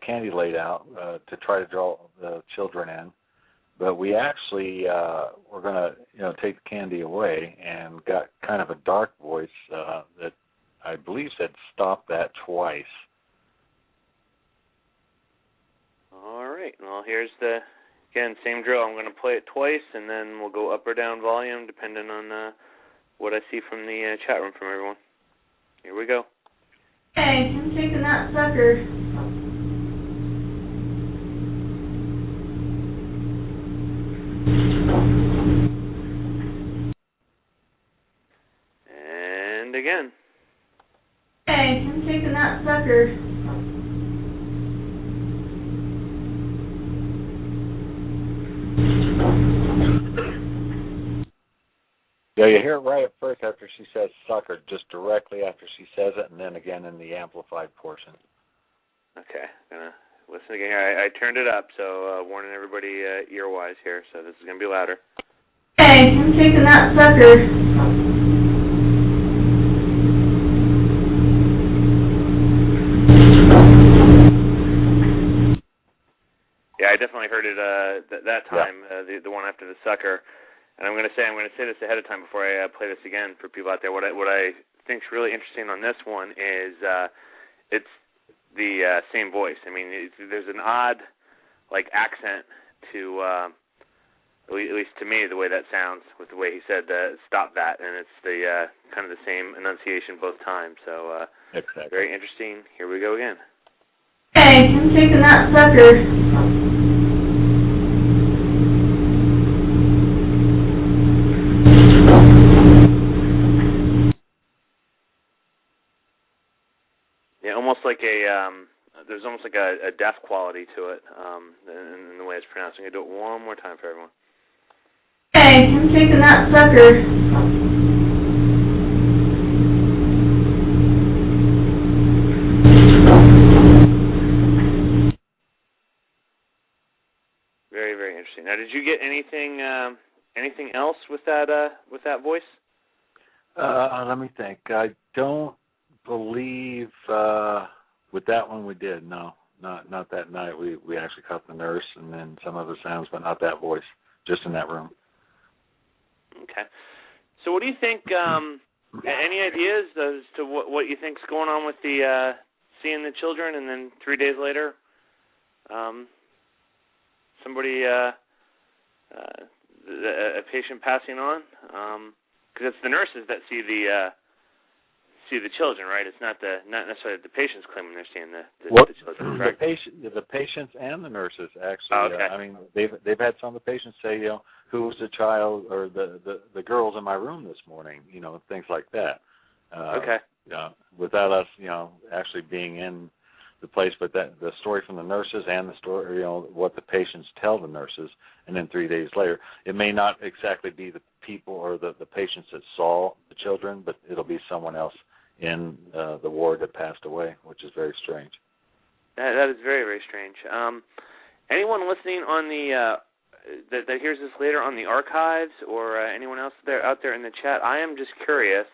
candy laid out to try to draw the children in. But we actually were going to, take the candy away, and got kind of a dark voice that I believe said "Stop that" twice. All right. Well, here's again, same drill. I'm going to play it twice, and then we'll go up or down volume depending on what I see from the chat room from everyone. Here we go. Hey, I'm taking that sucker. And again. Hey, I'm taking that sucker. Yeah, you hear it right at first after she says "sucker," just directly after she says it, and then again in the amplified portion. Okay, gonna listen again here. I turned it up, so warning everybody ear-wise here, so this is gonna be louder. Hey, I'm taking that sucker. Yeah, I definitely heard it that time, the one after the sucker. And I'm going to say this ahead of time before I play this again for people out there. What I think is really interesting on this one is it's the same voice. I mean, there's an odd accent to at least to me the way that sounds with the way he said "stop that," and it's the kind of the same enunciation both times. So exactly. Very interesting. Here we go again. Hey, I'm taking that sucker. Yeah, almost like there's almost like a deaf quality to it in the way it's pronounced. I'm going to do it one more time for everyone. Hey, I'm taking that sucker. Very, very interesting. Now, did you get anything else with that voice? Let me think. I don't believe with that one we did. No, not that night. We actually caught the nurse and then some other sounds, but not that voice. Just in that room. Okay. So, what do you think? Any ideas as to what you think's going on with the seeing the children, and then 3 days later, somebody a patient passing on? Because it's the nurses that see the children, right? It's not necessarily the patients claiming they're seeing the children, correct? The patients and the nurses actually. Oh, okay. I mean, they've had some of the patients say, who was the child or the girls in my room this morning? Things like that. Okay. Without us, actually being in the place, but the story from the nurses and the story, what the patients tell the nurses, and then 3 days later, it may not exactly be the people or the patients that saw the children, but it'll be someone else in the ward that passed away, which is very strange. That is very, very strange. Anyone listening on the that hears this later on the archives, or anyone else out there in the chat, I am just curious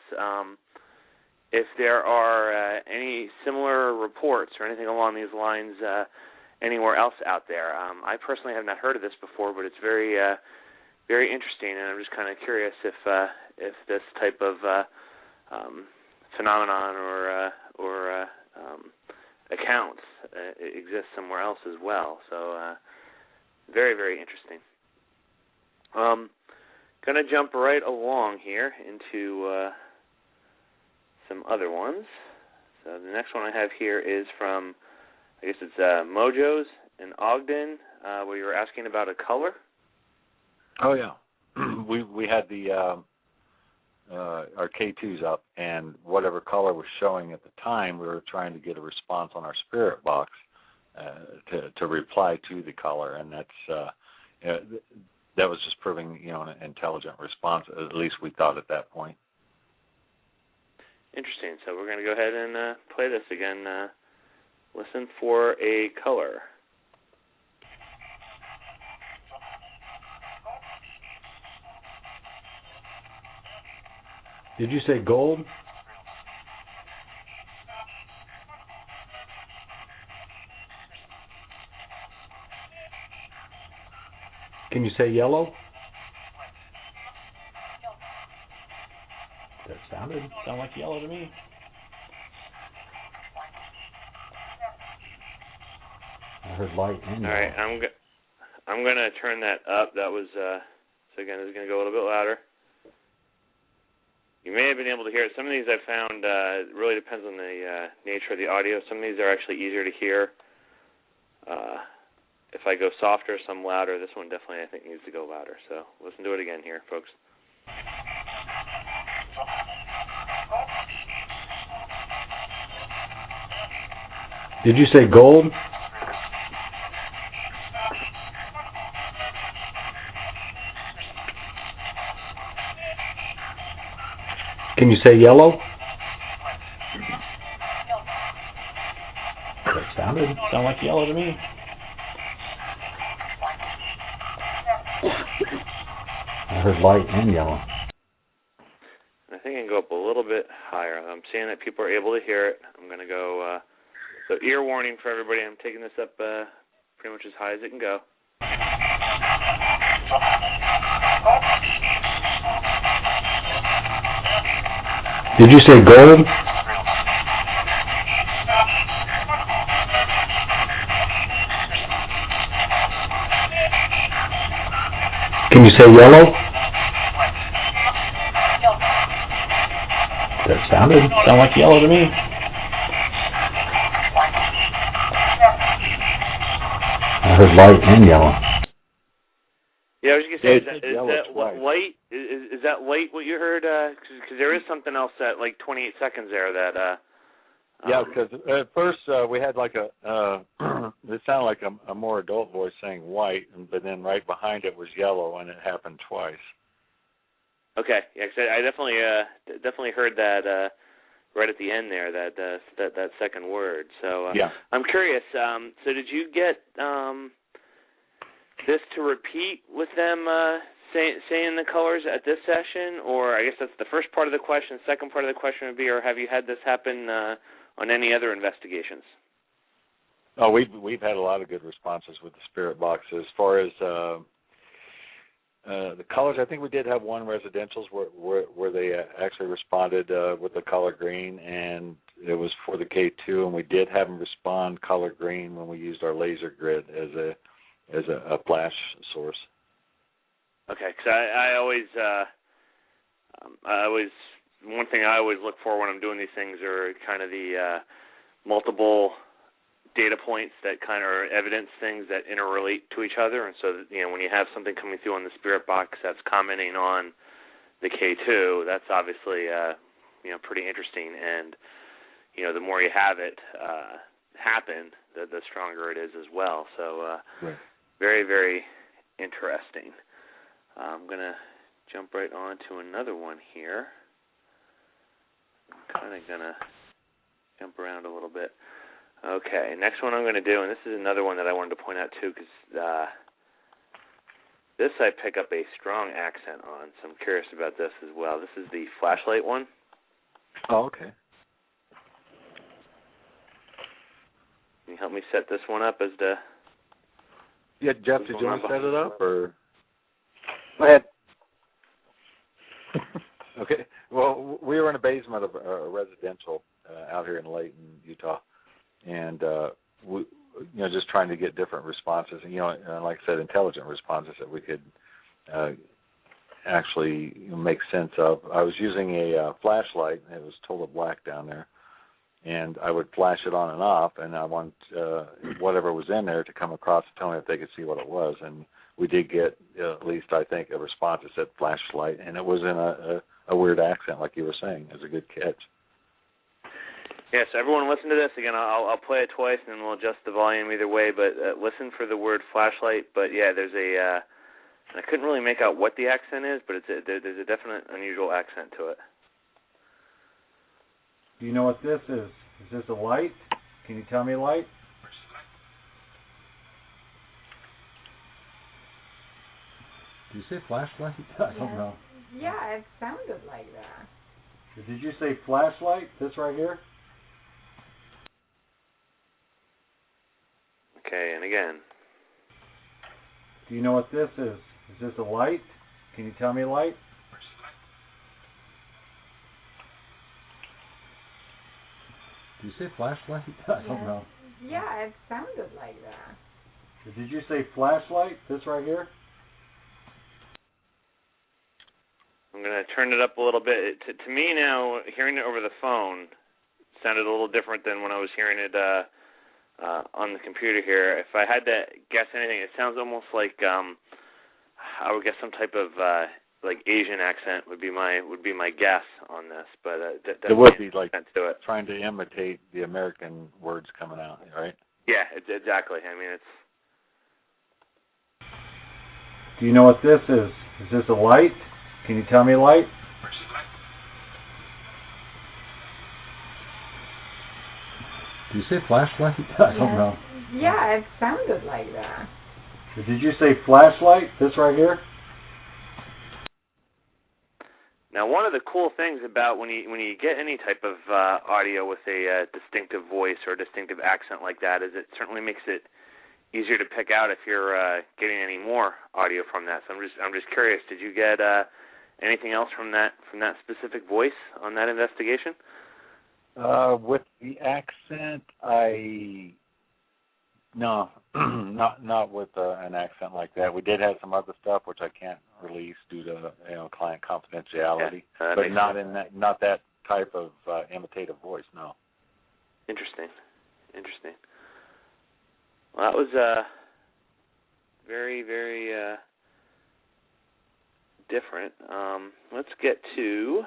if there are any similar reports or anything along these lines anywhere else out there. I personally have not heard of this before, but it's very, very interesting, and I'm just kind of curious if this type of phenomenon or accounts exist somewhere else as well. So very, very interesting. Going to jump right along here into some other ones. So the next one I have here is from, I guess it's Mojo's in Ogden, where you were asking about a color. Oh yeah, we had the our K2s up, and whatever color was showing at the time, we were trying to get a response on our spirit box to reply to the color, and that's that was just proving an intelligent response. At least we thought at that point. Interesting. So we're going to go ahead and play this again. Listen for a color. Did you say gold? Can you say yellow? That sounded like yellow to me. I heard light and yellow. All right, I'm going to turn that up. That was so again, this is going to go a little bit louder. You may have been able to hear it. Some of these I found it really depends on the nature of the audio. Some of these are actually easier to hear. If I go softer, some louder. This one definitely, I think, needs to go louder. So listen to it again here, folks. Did you say gold? Can you say yellow? That sounded like yellow to me. I heard light and yellow. I think I can go up a little bit higher. I'm seeing that people are able to hear it. I'm going to go, so ear warning for everybody. I'm taking this up pretty much as high as it can go. Did you say gold? Can you say yellow? That sounded like yellow to me. I heard light and yellow. Yeah, I was going to say, is that light what you heard? Because there is something else at like 28 seconds there that... yeah, because at first we had like it sounded like a more adult voice saying white, but then right behind it was yellow, and it happened twice. Okay, yeah, cause I definitely heard that right at the end there, that second word. So yeah. I'm curious, so did you get this to repeat with them saying the colors at this session, or I guess that's the first part of the question. Second part of the question would be, or have you had this happen on any other investigations? Oh, we've had a lot of good responses with the spirit box. As far as the colors, I think we did have one residentials where they actually responded with the color green, and it was for the K2, and we did have them respond color green when we used our laser grid as a flash source. Okay, because I always one thing I always look for when I'm doing these things are kind of the multiple data points that kind of evidence things that interrelate to each other, and so when you have something coming through on the spirit box that's commenting on the K2, that's obviously pretty interesting, and the more you have it happen, the stronger it is as well. So right. Very, very interesting. I'm going to jump right on to another one here. I'm kind of going to jump around a little bit. Okay, next one I'm going to do, and this is another one that I wanted to point out too, because this I pick up a strong accent on, so I'm curious about this as well. This is the flashlight one. Oh, okay. Can you help me set this one up as the... Yeah, Jeff, did you want to set it up, or? Go ahead. Okay. Well, we were in a basement of a residential out here in Layton, Utah, and we, just trying to get different responses, and like I said, intelligent responses that we could actually make sense of. I was using a flashlight, and it was total black down there, and I would flash it on and off, and I want whatever was in there to come across and tell me if they could see what it was, and we did get at least, I think, a response that said flashlight, and it was in a weird accent, like you were saying. It was a good catch. Yeah, so everyone listen to this. Again, I'll play it twice, and then we'll adjust the volume either way, but listen for the word flashlight. But, yeah, there's a I couldn't really make out what the accent is, but there's a definite unusual accent to it. Do you know what this is? Is this a light? Can you tell me light? Did you say flashlight? I don't know. Yeah, it sounded like that. Did you say flashlight? This right here? Okay, and again. Do you know what this is? Is this a light? Can you tell me light? Did you say flashlight? I don't know. Yeah, it sounded like that. Did you say flashlight? This right here? I'm going to turn it up a little bit. To me now, hearing it over the phone sounded a little different than when I was hearing it on the computer here. If I had to guess anything, it sounds almost like I would guess some type of like Asian accent would be my guess on this. But it would be like to it. Trying to imitate the American words coming out, right? Yeah, exactly. I mean, it's. Do you know what this is? Is this a light? Can you tell me light? Did you say flashlight? I don't know. Yeah, it sounded like that. Did you say flashlight? This right here? Now, one of the cool things about when you get any type of audio with a distinctive voice or a distinctive accent like that is it certainly makes it easier to pick out if you're getting any more audio from that. So I'm just curious. Did you get anything else from that specific voice on that investigation? With the accent, no, not with an accent like that. We did have some other stuff which I can't release due to client confidentiality, but not that type of imitative voice. No. Interesting. Well, that was very, very different. Let's get to,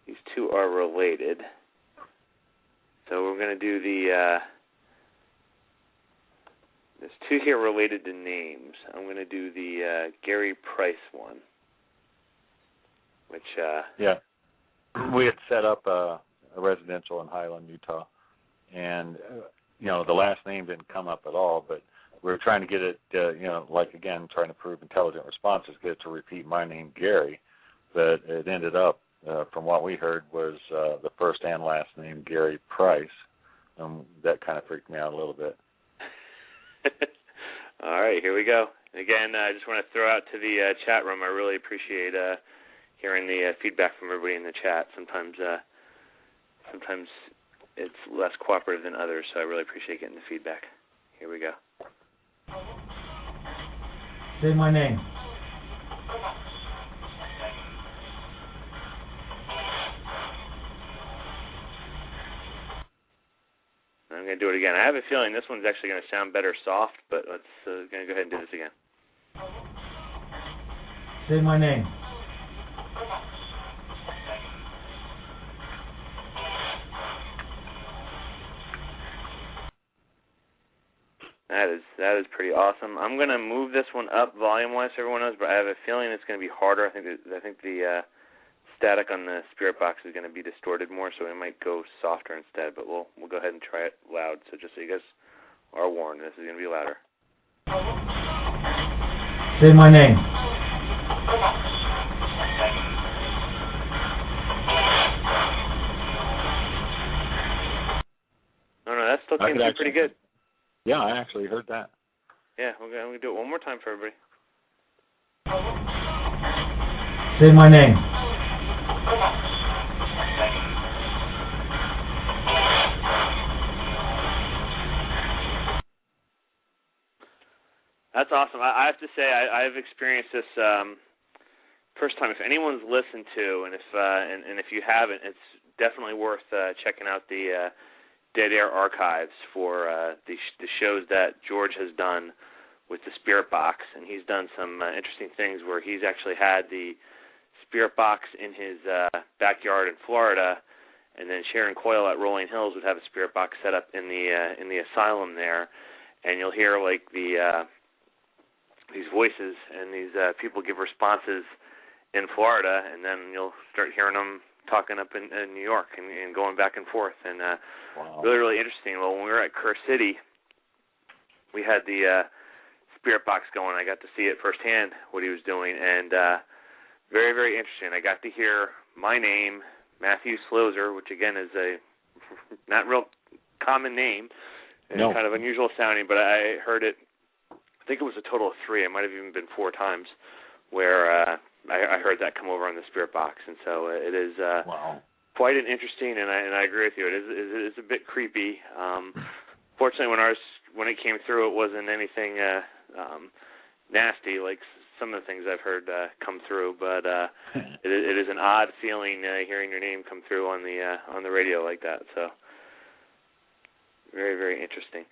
these two are related. So we're going to do there's two here related to names. I'm going to do the Gary Price one, which... yeah. We had set up a residential in Highland, Utah, and, the last name didn't come up at all, but we were trying to get it, trying to prove intelligent responses, get it to repeat my name, Gary, but it ended up, from what we heard, was the first and last name, Gary Price. That kind of freaked me out a little bit. All right, here we go. Again, I just want to throw out to the chat room, I really appreciate hearing the feedback from everybody in the chat. Sometimes it's less cooperative than others, so I really appreciate getting the feedback. Here we go. Say my name. I'm going to do it again. I have a feeling this one's actually going to sound better soft, but let's going to go ahead and do this again. Say my name. That is pretty awesome. I'm going to move this one up volume-wise so everyone knows, but I have a feeling it's going to be harder. I think the static on the spirit box is going to be distorted more, so we might go softer instead. But we'll go ahead and try it loud. So just so you guys are warned, this is going to be louder. Say my name. No, that still came through pretty good. Yeah, I actually heard that. Yeah, we're going to do it one more time for everybody. Say my name. That's awesome. I have to say I've experienced this first time. If anyone's listened to, and if you haven't, it's definitely worth checking out the Dead Air archives for the shows that George has done with the Spirit Box, and he's done some interesting things where he's actually had the Spirit Box in his backyard in Florida, and then Sharon Coyle at Rolling Hills would have a Spirit Box set up in the asylum there, and you'll hear like these voices and these people give responses in Florida, and then you'll start hearing them talking up in New York and going back and forth, and wow. Really, really interesting. Well, when we were at Kerr City, we had the Spirit Box going. I got to see it firsthand, what he was doing, and very, very interesting. I got to hear my name, Matthew Slozer, which again is a not real common name, and kind of unusual sounding, but I heard it, I think it was a total of 3. It might have even been 4 times where I heard that come over on the Spirit Box, and so it is quite an interesting, and I agree with you, it is a bit creepy. Fortunately, when it came through, it wasn't anything nasty like some of the things I've heard come through, but it is an odd feeling hearing your name come through on the radio like that. So very, very interesting.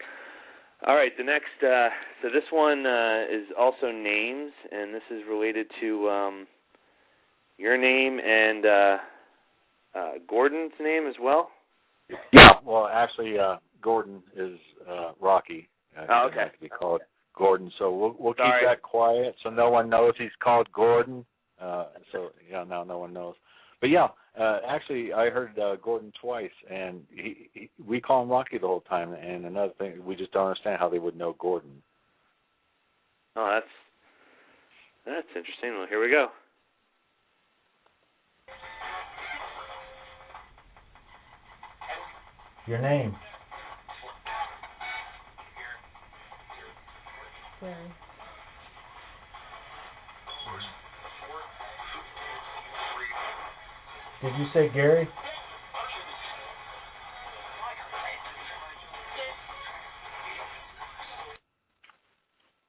All right, the next. So this one is also names, and this is related to your name and Gordon's name as well. Yeah, well, actually, Gordon is Rocky. Oh, okay. Like to be called Gordon, so we'll keep that quiet so no one knows he's called Gordon. So yeah, now no one knows. But yeah, actually, I heard Gordon twice, and we call him Rocky the whole time. And another thing, we just don't understand how they would know Gordon. Oh, that's interesting. Well, here we go. Your name. Gary. Did you say Gary?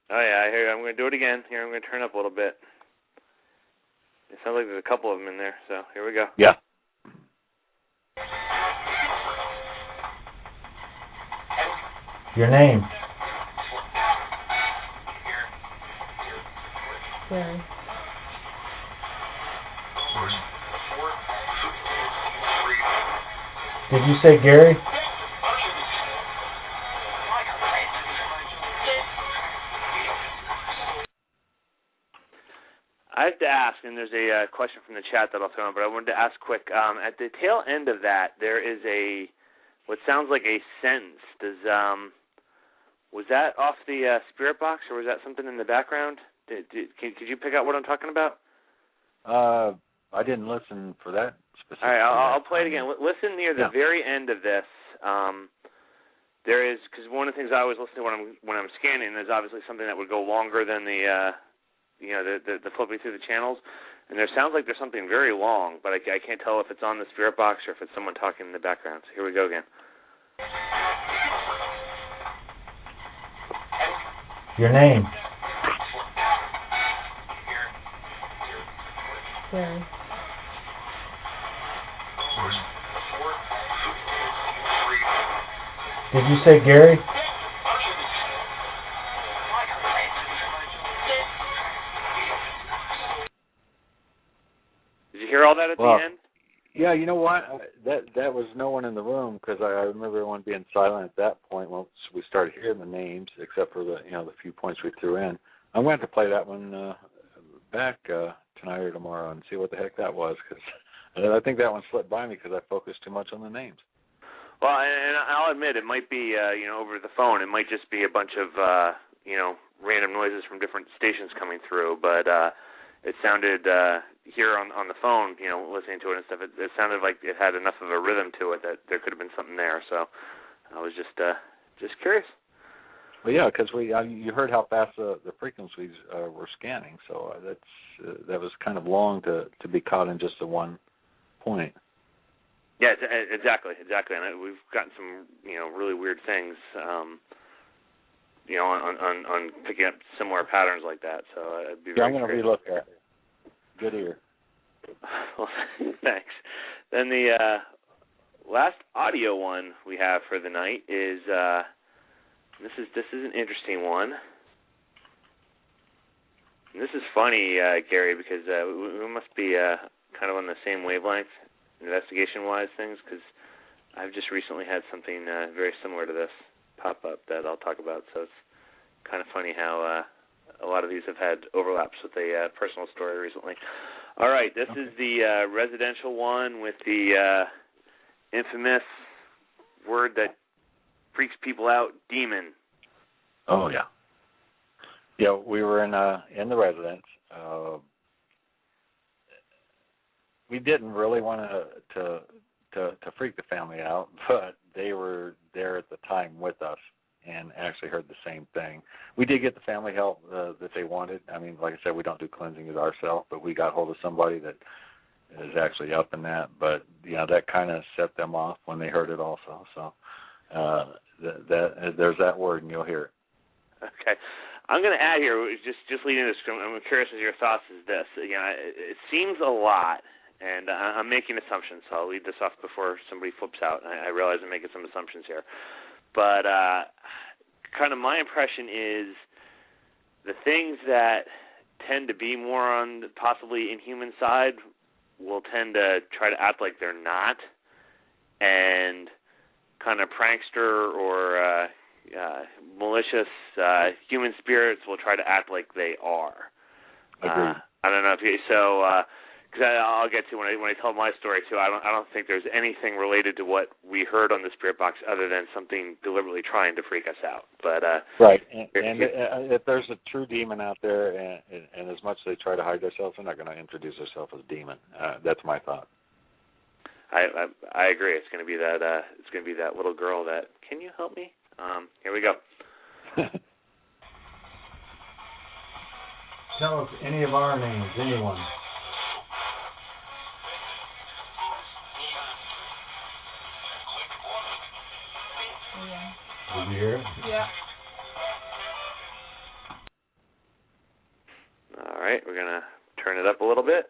Oh yeah, I hear you. I'm going to do it again. Here, I'm going to turn up a little bit. It sounds like there's a couple of them in there, so here we go. Yeah. Your name. Gary. Did you say Gary? I have to ask, and there's a question from the chat that I'll throw in, but I wanted to ask quick. At the tail end of that, there is what sounds like a sentence. Was that off the Spirit Box, or was that something in the background? Could you pick out what I'm talking about? I didn't listen for that specific. All right, I'll play it again. Listen near the very end of this. There is, because one of the things I always listen to when I'm scanning is obviously something that would go longer than the flipping through the channels, and there sounds like there's something very long, but I can't tell if it's on the Spirit Box or if it's someone talking in the background. So here we go again. Your name. Gary. Did you say Gary? Did you hear all that at the end? Yeah, you know what? That was no one in the room because I remember everyone being silent at that point once we started hearing the names, except for the few points we threw in. I'm going to have to play that one back tonight or tomorrow and see what the heck that was because I think that one slipped by me because I focused too much on the names. Well, and I'll admit it might be, over the phone. It might just be a bunch of, random noises from different stations coming through. But it sounded here on the phone, listening to it and stuff. It sounded like it had enough of a rhythm to it that there could have been something there. So I was just curious. Well, yeah, because you heard how fast the frequencies were scanning, so that was kind of long to be caught in just the one point. Yeah, exactly, and we've gotten some really weird things, on picking up similar patterns like that. So I'd be very. I'm going to relook at it. Good ear. Well, thanks. Then the last audio one we have for the night is. This is an interesting one. And this is funny, Gary, because we must be kind of on the same wavelength, investigation-wise things, because I've just recently had something very similar to this pop up that I'll talk about. So it's kind of funny how a lot of these have had overlaps with a personal story recently. All right, this is the residential one with the infamous word that freaks people out, demon. Oh yeah. Yeah, we were in the residence. We didn't really want to freak the family out, but they were there at the time with us and actually heard the same thing. We did get the family help that they wanted. I mean, like I said, we don't do cleansings ourselves, but we got hold of somebody that is actually up in that. But that kind of set them off when they heard it also. So there's that word, and you'll hear it. Okay. I'm going to add here, just leading this, I'm curious as your thoughts is this. It seems a lot, and I'm making assumptions, so I'll lead this off before somebody flips out. I realize I'm making some assumptions here. But kind of my impression is the things that tend to be more on possibly inhuman side will tend to try to act like they're not, and kind of prankster or malicious human spirits will try to act like they are. Agreed. I don't know if you because I'll get to when I tell my story too. I don't think there's anything related to what we heard on the spirit box other than something deliberately trying to freak us out. But right, and if there's a true demon out there, and as much as they try to hide themselves, they're not going to introduce themselves as demon. That's my thought. I agree. It's going to be that. It's going to be that little girl that. Can you help me? Here we go. Tell us any of our names, anyone. Yeah. Did you hear it? Yeah. All right, we're going to turn it up a little bit.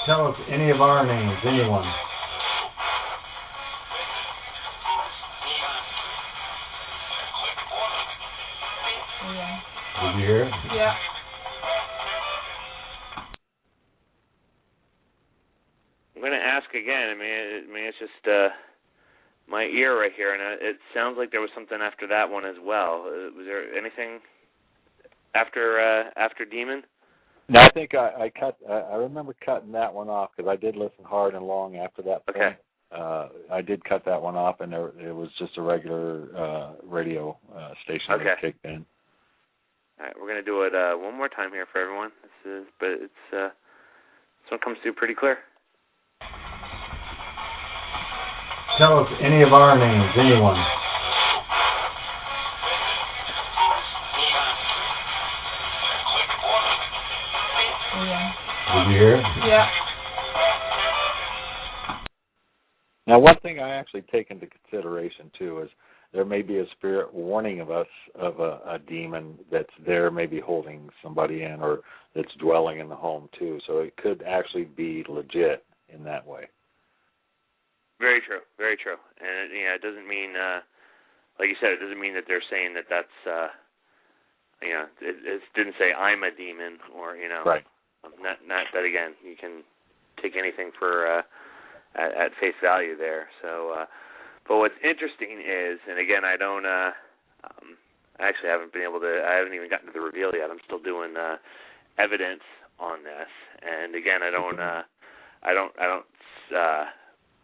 Tell us any of our names, anyone. Yeah. Did you hear it? Yeah. I'm going to ask again. I mean, it's just my ear right here, and it sounds like there was something after that one as well. Was there anything after Demon? No, I think I cut. I remember cutting that one off because I did listen hard and long after that point. Okay. I did cut that one off, and it was just a regular radio station that kicked in. All right, we're going to do it one more time here for everyone. This one comes through pretty clear. Tell us any of our names, anyone. Yeah. Did you hear it? Yeah. Now, one thing I actually take into consideration, too, is there may be a spirit warning of us of a demon that's there maybe holding somebody in or that's dwelling in the home, too. So it could actually be legit in that way. Very true, very true. And it doesn't mean, like you said, it doesn't mean that they're saying that's, it didn't say I'm a demon or, Right. Not that, again, you can take anything for at face value there. So, but what's interesting is, and again, I don't, I actually haven't been able to, I haven't even gotten to the reveal yet. I'm still doing evidence on this. And again, I don't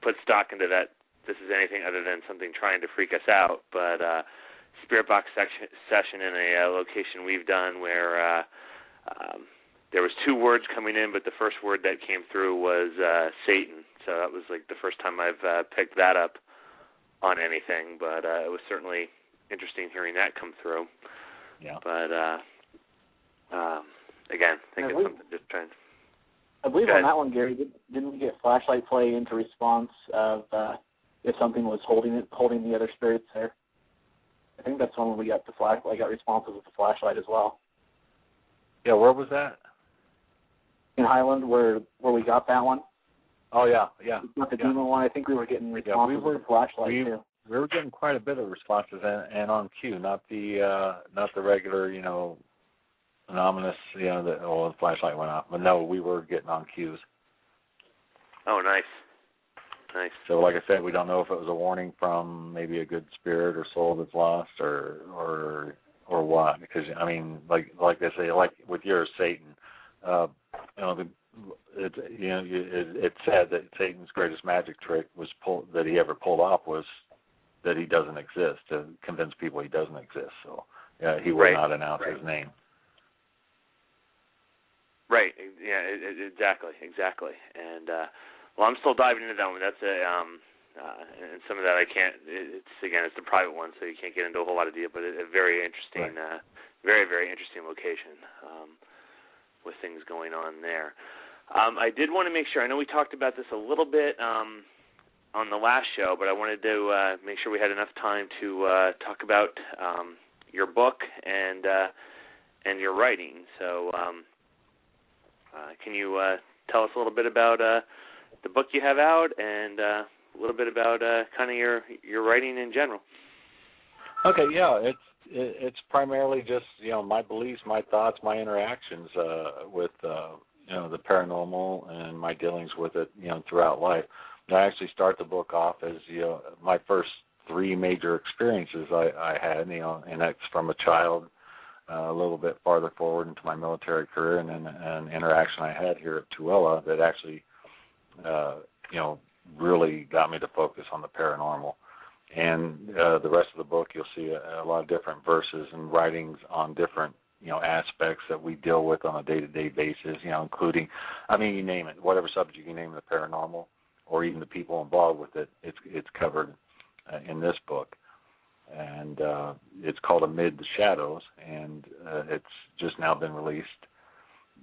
put stock into that. This is anything other than something trying to freak us out. But spirit box session in a location we've done where there was 2 words coming in, but the first word that came through was Satan. So that was like the first time I've picked that up on anything. But it was certainly interesting hearing that come through. Yeah. But again, I think it's something just trying. I believe on that one, Gary, didn't we get flashlight play into response of if something was holding the other spirits there? I think that's when we got got responses with the flashlight as well. Yeah, where was that? In Highland, where we got that one. Oh yeah. Not the demon one. I think we were getting responses with the flashlight too. We were getting quite a bit of responses, and on cue, not the regular, anonymous, the flashlight went off. But no, we were getting on cues. Oh, nice. So, like I said, we don't know if it was a warning from maybe a good spirit or soul that's lost, or what. Because I mean, like they say, like with yours, Satan. It's said that Satan's greatest magic trick that he ever pulled off was that he doesn't exist, to convince people he doesn't exist. So he will not announce his name. Right. Yeah. Exactly. And well, I'm still diving into that one. That's and some of that I can't. It's the private one, so you can't get into a whole lot of detail. But a very interesting, very very interesting location with things going on there. I did want to make sure. I know we talked about this a little bit on the last show, but I wanted to make sure we had enough time to talk about your book and your writing. So, can you tell us a little bit about the book you have out and a little bit about kind of your writing in general? Okay, yeah, it's primarily just my beliefs, my thoughts, my interactions with the paranormal and my dealings with it throughout life. I actually start the book off as my first 3 major experiences I had, and that's from a child a little bit farther forward into my military career, and then an interaction I had here at Tooele that actually really got me to focus on the paranormal. And the rest of the book, you'll see a lot of different verses and writings on different aspects that we deal with on a day-to-day basis, including, you name it, whatever subject you can name, the paranormal, or even the people involved with it, it's covered in this book. And it's called Amid the Shadows, and it's just now been released.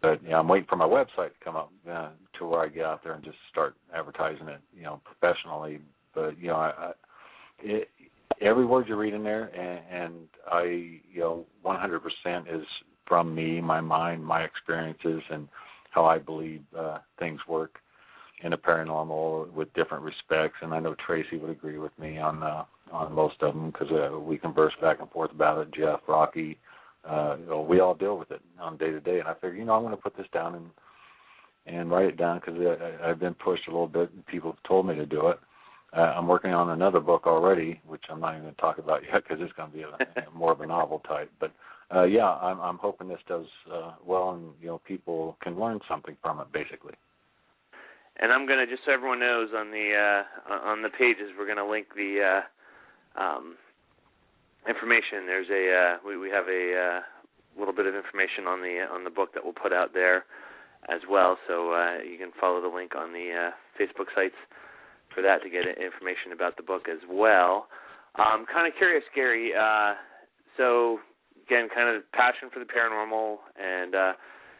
But I'm waiting for my website to come up to where I get out there and just start advertising it, professionally. But every word you read in there, and I 100% is from me, my mind, my experiences, and how I believe things work in the paranormal with different respects. And I know Tracy would agree with me on most of them, because we converse back and forth about it. Jeff, Rocky, we all deal with it on day to day. And I figure, I'm going to put this down and write it down, because I've been pushed a little bit, and people have told me to do it. I'm working on another book already, which I'm not even going to talk about yet, because it's going to be more of a novel type. But I'm hoping this does well, and people can learn something from it, basically. And I'm going to, just so everyone knows, on the pages, we're going to link the information. There's we have a little bit of information on the book that we'll put out there as well. So you can follow the link on the Facebook sites for that to get information about the book as well. I'm kind of curious, Gary. So again, kind of passion for the paranormal, and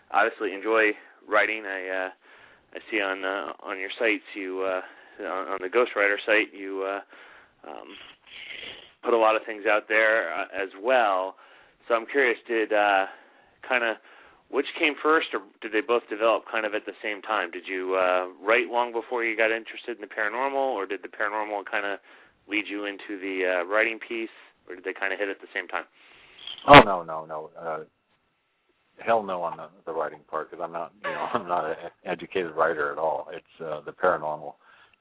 obviously enjoy writing. I see on your sites, you on the Ghostwriter site, you put a lot of things out there as well. So I'm curious, did which came first, or did they both develop kind of at the same time? Did you write long before you got interested in the paranormal, or did the paranormal kind of lead you into the writing piece, or did they kind of hit at the same time? Oh, no. Hell no on the writing part, because I'm not an educated writer at all. It's the paranormal,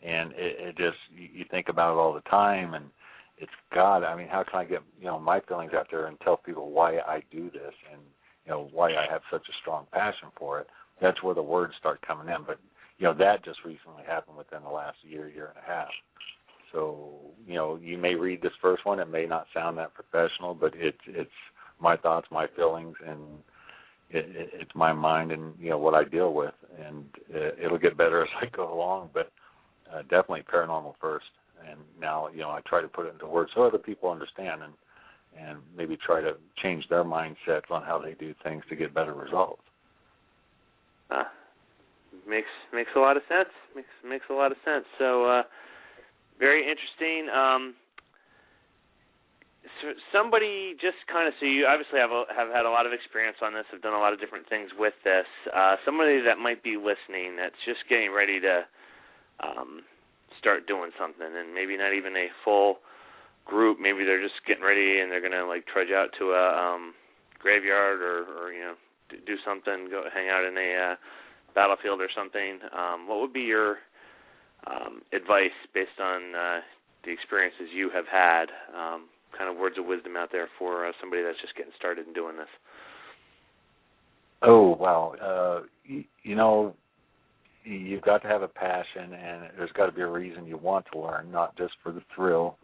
and it just, you think about it all the time, and it's God. How can I get my feelings out there and tell people why I do this, and why I have such a strong passion for it? that's where the words start coming in. But that just recently happened within the last year and a half. So you may read this first one, it may not sound that professional, but it's my thoughts, my feelings, and it's my mind and what I deal with, and it'll get better as I go along. But definitely paranormal first, and now I try to put it into words so other people understand and maybe try to change their mindsets on how they do things to get better results. Makes a lot of sense. Makes a lot of sense. So very interesting. So somebody just kind of, so you obviously have had a lot of experience on this, have done a lot of different things with this. Somebody that might be listening that's just getting ready to start doing something, and maybe not even a full group. Maybe they're just getting ready and they're going to like trudge out to a graveyard or do something, go hang out in a battlefield or something. What would be your advice based on the experiences you have had? Kind of words of wisdom out there for somebody that's just getting started in doing this. Oh, wow. You've got to have a passion, and there's got to be a reason you want to learn, not just for the thrill.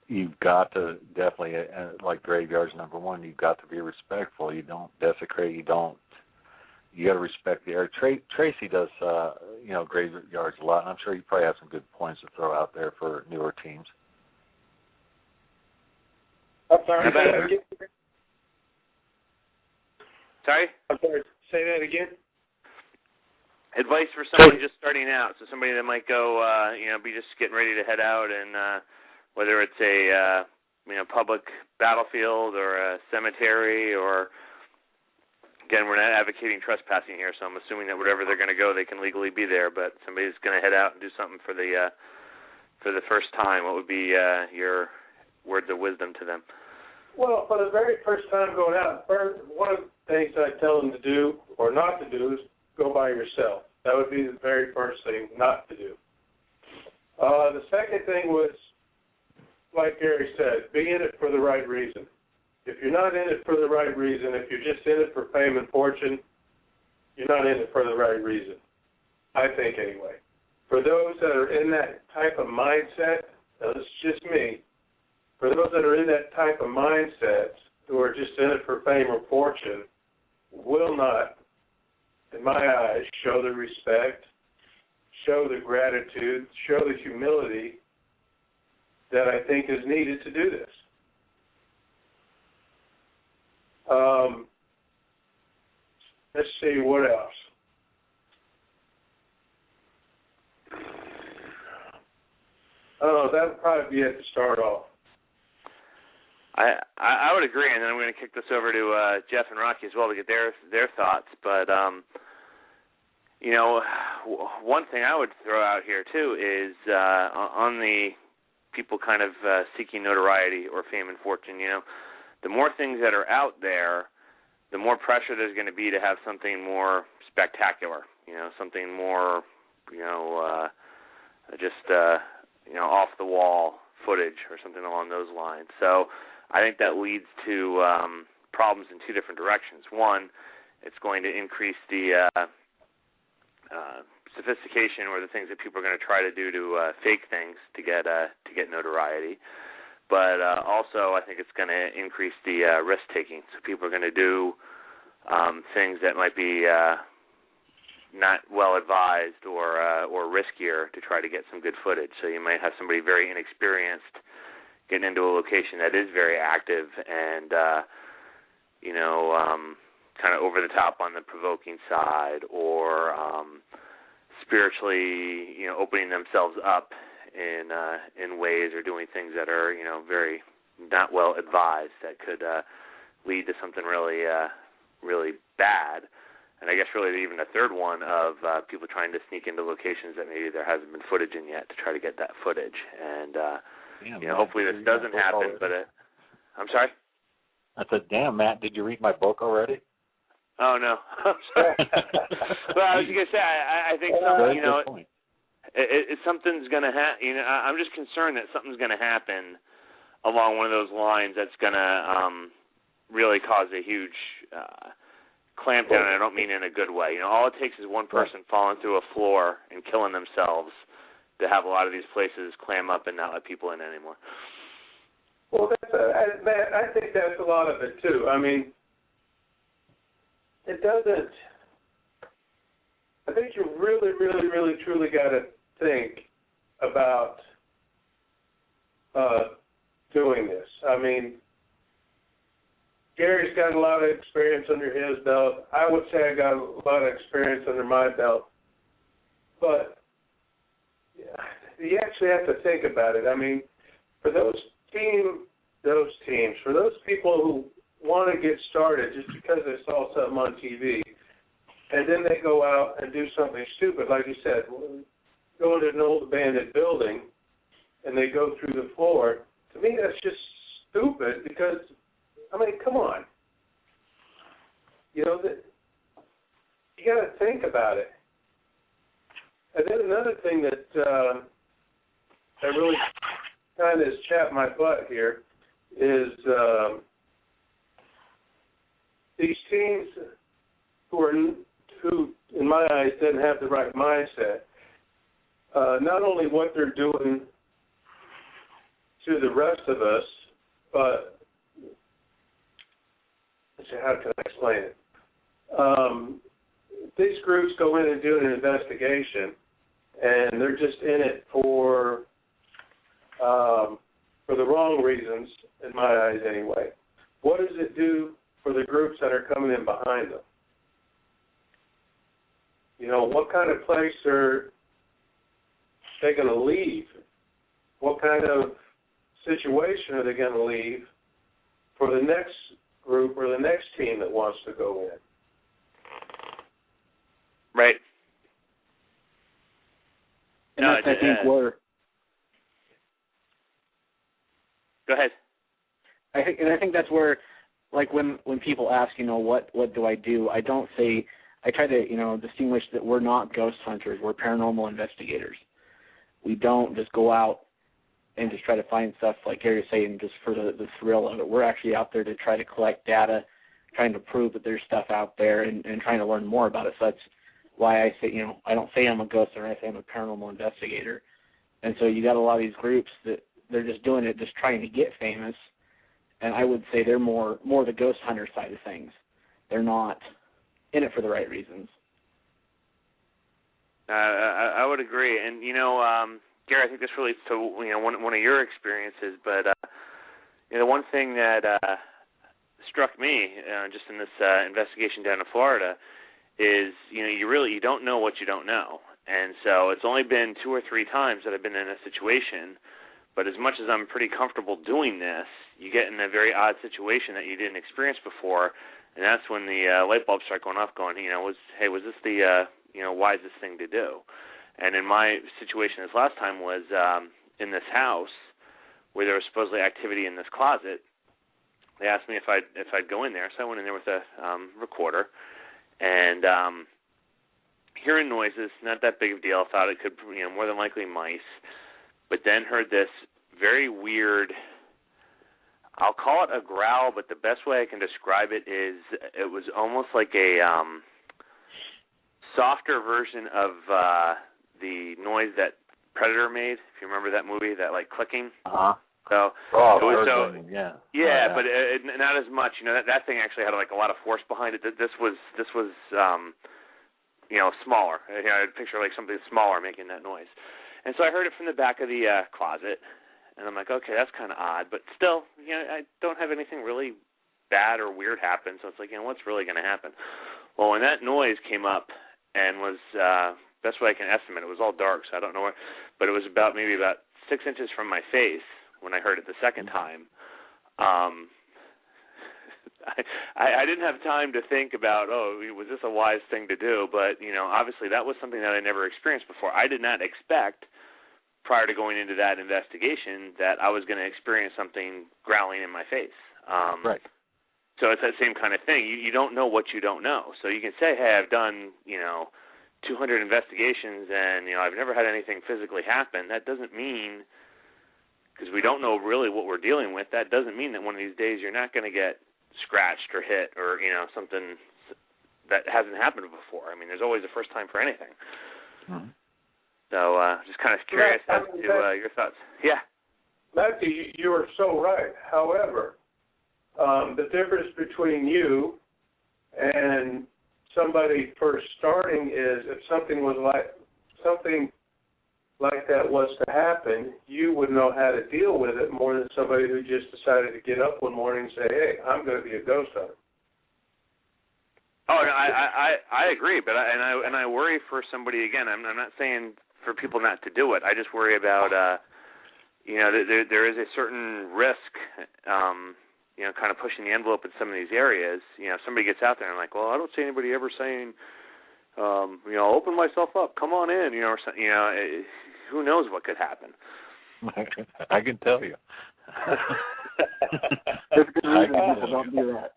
You've got to definitely, like graveyards, number one, you've got to be respectful. You don't desecrate. You got to respect the area. Tracy does, graveyards a lot, and I'm sure you probably have some good points to throw out there for newer teams. I'm sorry. Sorry? I'm sorry. Say that again. Advice for someone just starting out, so somebody that might go, be just getting ready to head out, and whether it's a, public battlefield or a cemetery, or again, we're not advocating trespassing here, so I'm assuming that wherever they're going to go, they can legally be there. But somebody's going to head out and do something for the first time. What would be your words of wisdom to them? Well, for the very first time going out, one of the things I tell them to do or not to do is go by yourself. That would be the very first thing not to do. The second thing was, like Gary said, be in it for the right reason. If you're not in it for the right reason, if you're just in it for fame and fortune, you're not in it for the right reason, I think anyway. For those that are in that type of mindset, now this is just me, for those that are in that type of mindset who are just in it for fame or fortune, will not, in my eyes, show the respect, show the gratitude, show the humility that I think is needed to do this. Let's see, what else? Oh, that would probably be it to start off. I would agree, and then I'm going to kick this over to Jeff and Rocky as well to get their thoughts. But one thing I would throw out here too is on the people kind of seeking notoriety or fame and fortune. The more things that are out there, the more pressure there's going to be to have something more spectacular. Something more, off the wall footage or something along those lines. So I think that leads to problems in two different directions. One, it's going to increase the sophistication or the things that people are going to try to do to fake things to get notoriety. But also, I think it's going to increase the risk-taking. So people are going to do things that might be not well advised or riskier to try to get some good footage. So you might have somebody very inexperienced getting into a location that is very active and kind of over the top on the provoking side, or spiritually opening themselves up in ways, or doing things that are very not well advised that could lead to something really really bad. And I guess really even a third one of people trying to sneak into locations that maybe there hasn't been footage in yet to try to get that footage. And hopefully this doesn't happen. But I'm sorry. I said, "Damn, Matt, did you read my book already?" Oh no. I'm sorry. Well, I was going to say, I think something's going to happen. I'm just concerned that something's going to happen along one of those lines that's going to really cause a huge clamp down, and I don't mean in a good way. You know, all it takes is one person falling through a floor and killing themselves to have a lot of these places clam up and not let people in anymore. Well, I think that's a lot of it, too. I mean, it doesn't... I think you really, really, really, truly got to think about doing this. I mean, Gary's got a lot of experience under his belt. I would say I got a lot of experience under my belt. But you actually have to think about it. I mean, for those teams, for those people who want to get started just because they saw something on TV, and then they go out and do something stupid, like you said, go into an old abandoned building, and they go through the floor. To me, that's just stupid because, I mean, come on. You know, you got to think about it. And then another thing that that really kind of has chapped my butt here is these teams who, in my eyes, didn't have the right mindset. Not only what they're doing to the rest of us, but how can I explain it? These groups go in and do an investigation, and they're just in it for the wrong reasons, in my eyes anyway. What does it do for the groups that are coming in behind them? You know, what kind of place are they going to leave? What kind of situation are they going to leave for the next group or the next team that wants to go in? Right. And that's, I think, where... Go ahead. I think that's where, like, when people ask, you know, what do? I don't say, I try to, you know, distinguish that we're not ghost hunters. We're paranormal investigators. We don't just go out and just try to find stuff, like Gary was saying, just for the thrill of it. We're actually out there to try to collect data, trying to prove that there's stuff out there and trying to learn more about it. So that's why I say, you know, I don't say I'm a ghost hunter, I say I'm a paranormal investigator. And so you got a lot of these groups that they're just doing it, just trying to get famous. And I would say they're more the ghost hunter side of things. They're not in it for the right reasons. I would agree. And, you know, Gary, I think this relates to, you know, one of your experiences. But, you know, the one thing that struck me just in this investigation down in Florida is, you know, you don't know what you don't know. And so it's only been 2 or 3 times that I've been in a situation. But as much as I'm pretty comfortable doing this, you get in a very odd situation that you didn't experience before, and that's when the light bulbs start going off, going, you know, was this the, you know, wisest thing to do? And in my situation this last time was in this house where there was supposedly activity in this closet. They asked me if I'd go in there, so I went in there with a recorder, and hearing noises, not that big of a deal. Thought it could, you know, more than likely mice. But then heard this very weird, I'll call it a growl, but the best way I can describe it is it was almost like a softer version of the noise that Predator made, if you remember that movie, that like clicking. Uh-huh. So, yeah. Yeah, but not as much. You know, that thing actually had like a lot of force behind it. This was you know, smaller. You know, I'd picture like something smaller making that noise. And so I heard it from the back of the closet, and I'm like, okay, that's kind of odd. But still, you know, I don't have anything really bad or weird happen, so it's like, you know, what's really going to happen? Well, when that noise came up and was, best way I can estimate, it was all dark, so I don't know where, but it was maybe about 6 inches from my face when I heard it the second time. I didn't have time to think about, was this a wise thing to do? But, you know, obviously that was something that I never experienced before. I did not expect, prior to going into that investigation, that I was going to experience something growling in my face. Right. So it's that same kind of thing. You don't know what you don't know. So you can say, hey, I've done, you know, 200 investigations and, you know, I've never had anything physically happen. That doesn't mean, because we don't know really what we're dealing with, that doesn't mean that one of these days you're not going to get scratched or hit or, you know, something that hasn't happened before. I mean, there's always a first time for anything. Mm-hmm. So just kind of curious as to your thoughts. Yeah. Matthew, you are so right. However, the difference between you and somebody first starting is if something like that was to happen, you would know how to deal with it more than somebody who just decided to get up one morning and say, "Hey, I'm going to be a ghost hunter." Oh, no, I agree, but I worry for somebody again. I'm not saying for people not to do it. I just worry about there is a certain risk, kind of pushing the envelope in some of these areas. If somebody gets out there and like, well, I don't see anybody ever saying, open myself up, come on in, or something. Who knows what could happen? I can tell you. There's good reason people don't do that.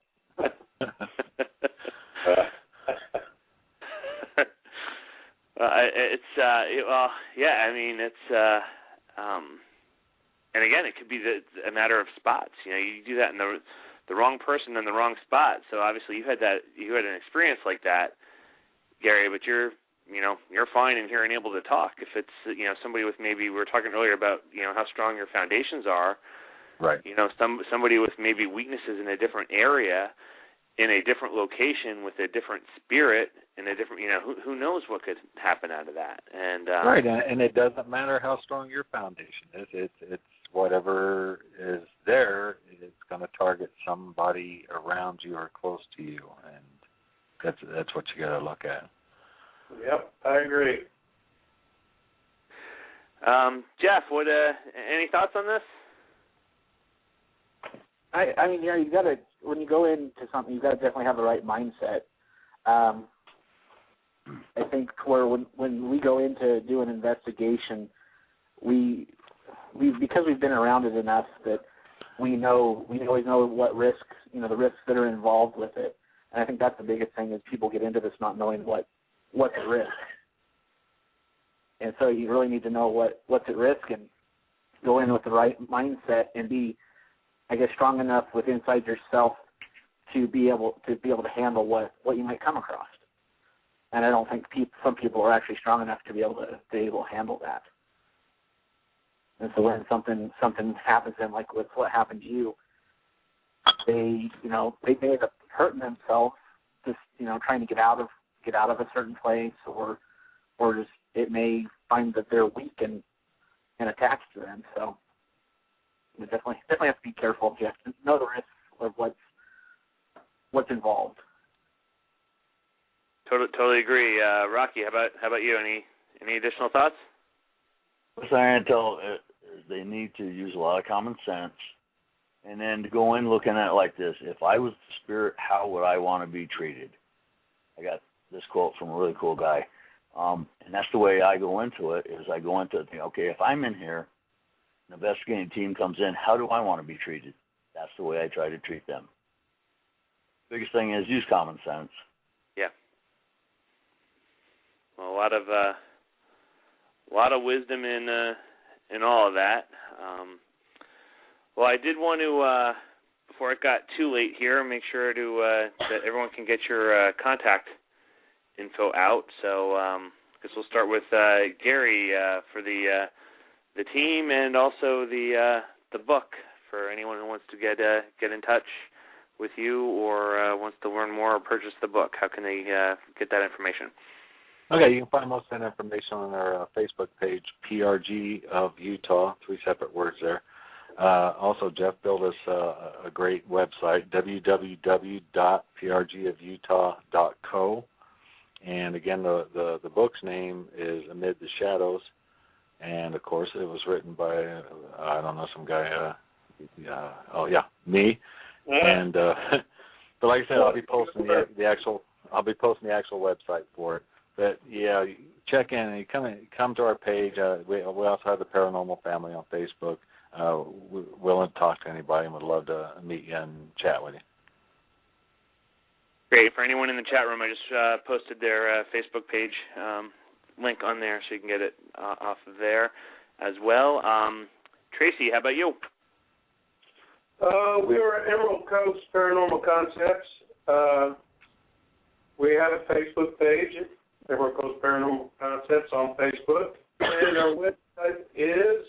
And again, it could be a matter of spots. You do that in the wrong person in the wrong spot. So obviously, you had an experience like that, Gary. But you're fine in here and able to talk. If it's somebody with, maybe we were talking earlier about how strong your foundations are. Right. Somebody with maybe weaknesses in a different area, in a different location, with a different spirit, in a different, who knows what could happen out of that. And right, and it doesn't matter how strong your foundation is. It's whatever is there. It's going to target somebody around you or close to you, and that's what you got to look at. Yep, I agree. Jeff, any thoughts on this? I mean, you got to, when you go into something, you got to definitely have the right mindset. I think when we go into do an investigation, we because we've been around it enough that we always know what risks, the risks that are involved with it. And I think that's the biggest thing is people get into this not knowing what's at risk. And so you really need to know what's at risk and go in with the right mindset and be, I guess, strong enough inside yourself to be able to handle what you might come across. And I don't think some people are actually strong enough to be able to handle that. And so when something happens to them, like with what happened to you, they may end up hurting themselves, just trying to get out of a certain place, or just it may find that they're weak and attached to them. So you definitely have to be careful. You have to know the risks of what's involved. Totally agree. Rocky, how about you? Any additional thoughts? What I'm tell they need to use a lot of common sense, and then to go in looking at it like this: if I was the spirit, how would I want to be treated? I got this quote from a really cool guy, and that's the way I go into it. Is I go into it thinking, okay, if I'm in here, the investigating team comes in, how do I want to be treated? That's the way I try to treat them. Biggest thing is use common sense. Yeah. Well, a lot of wisdom in all of that. Well, I did want to, before it got too late here, make sure that everyone can get your contact info out. So I guess we'll start with Gary for the team and also the book for anyone who wants to get in touch with you or wants to learn more or purchase the book. How can they get that information? Okay, you can find most of that information on our Facebook page, PRG of Utah, 3 separate words there. Also, Jeff built us a great website, www.prgofutah.co. And again, the book's name is Amid the Shadows. And, of course, it was written by, I don't know, some guy, me. And, but like I said, I'll be posting the actual website for it. But yeah, check in and come to our page. We also have the Paranormal Family on Facebook. We're willing to talk to anybody and would love to meet you and chat with you. Great. For anyone in the chat room, I just posted their Facebook page link on there so you can get it off of there as well. Tracy, how about you? We were at Emerald Coast Paranormal Concepts. We have a Facebook page, Emerald Coast Paranormal Concepts on Facebook, and our website is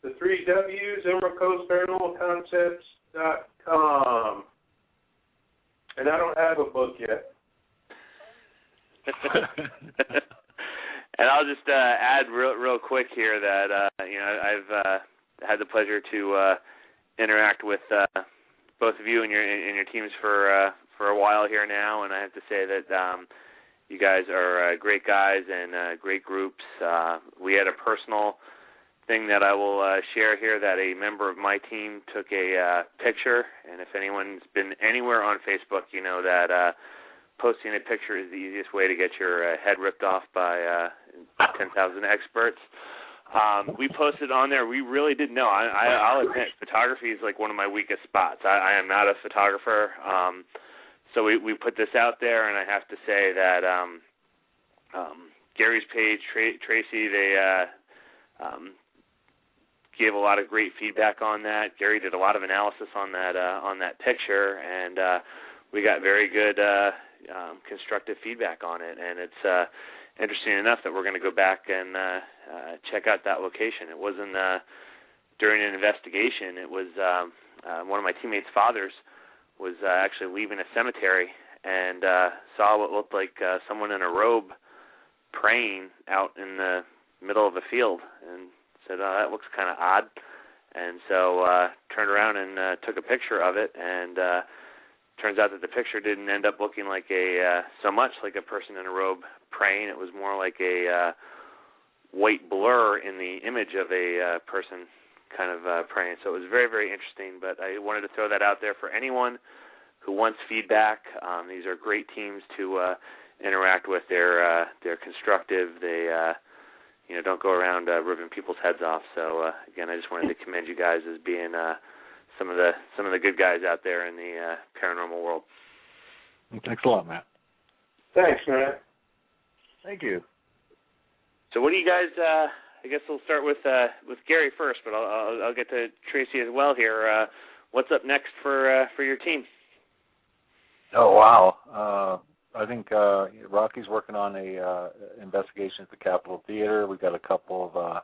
the 3 W's, EmeraldCoastParanormalConcepts.com. And I don't have a book yet. And I'll just add real quick here that I've had the pleasure to interact with both of you and your teams for a while here now, and I have to say that you guys are great guys and great groups. We had a personal thing that I will share here, that a member of my team took a picture, and if anyone's been anywhere on Facebook, you know that posting a picture is the easiest way to get your head ripped off by 10,000 experts. We posted on there. We really didn't know. I'll admit, photography is like one of my weakest spots. I am not a photographer. So we put this out there, and I have to say that Gary's page, Tracy, they gave a lot of great feedback on that. Gary did a lot of analysis on that picture, and we got very good constructive feedback on it. And it's interesting enough that we're going to go back and check out that location. It wasn't during an investigation. It was one of my teammates' fathers was actually leaving a cemetery and saw what looked like someone in a robe praying out in the middle of a field, and said, "Oh, that looks kind of odd." And so turned around and took a picture of it, and turns out that the picture didn't end up looking like so much like a person in a robe praying. It was more like a white blur in the image of a person kind of praying. So it was very, very interesting, but I wanted to throw that out there for anyone who wants feedback. These are great teams to interact with. They're constructive. They don't go around ripping people's heads off. So again, I just wanted to commend you guys as being some of the good guys out there in the paranormal world. Thanks a lot, Matt. Thanks, Matt. Thank you. So what do you guys? I guess we'll start with Gary first, but I'll get to Tracy as well here. What's up next for your team? Oh wow! I think Rocky's working on a investigation at the Capitol Theater. We've got a couple of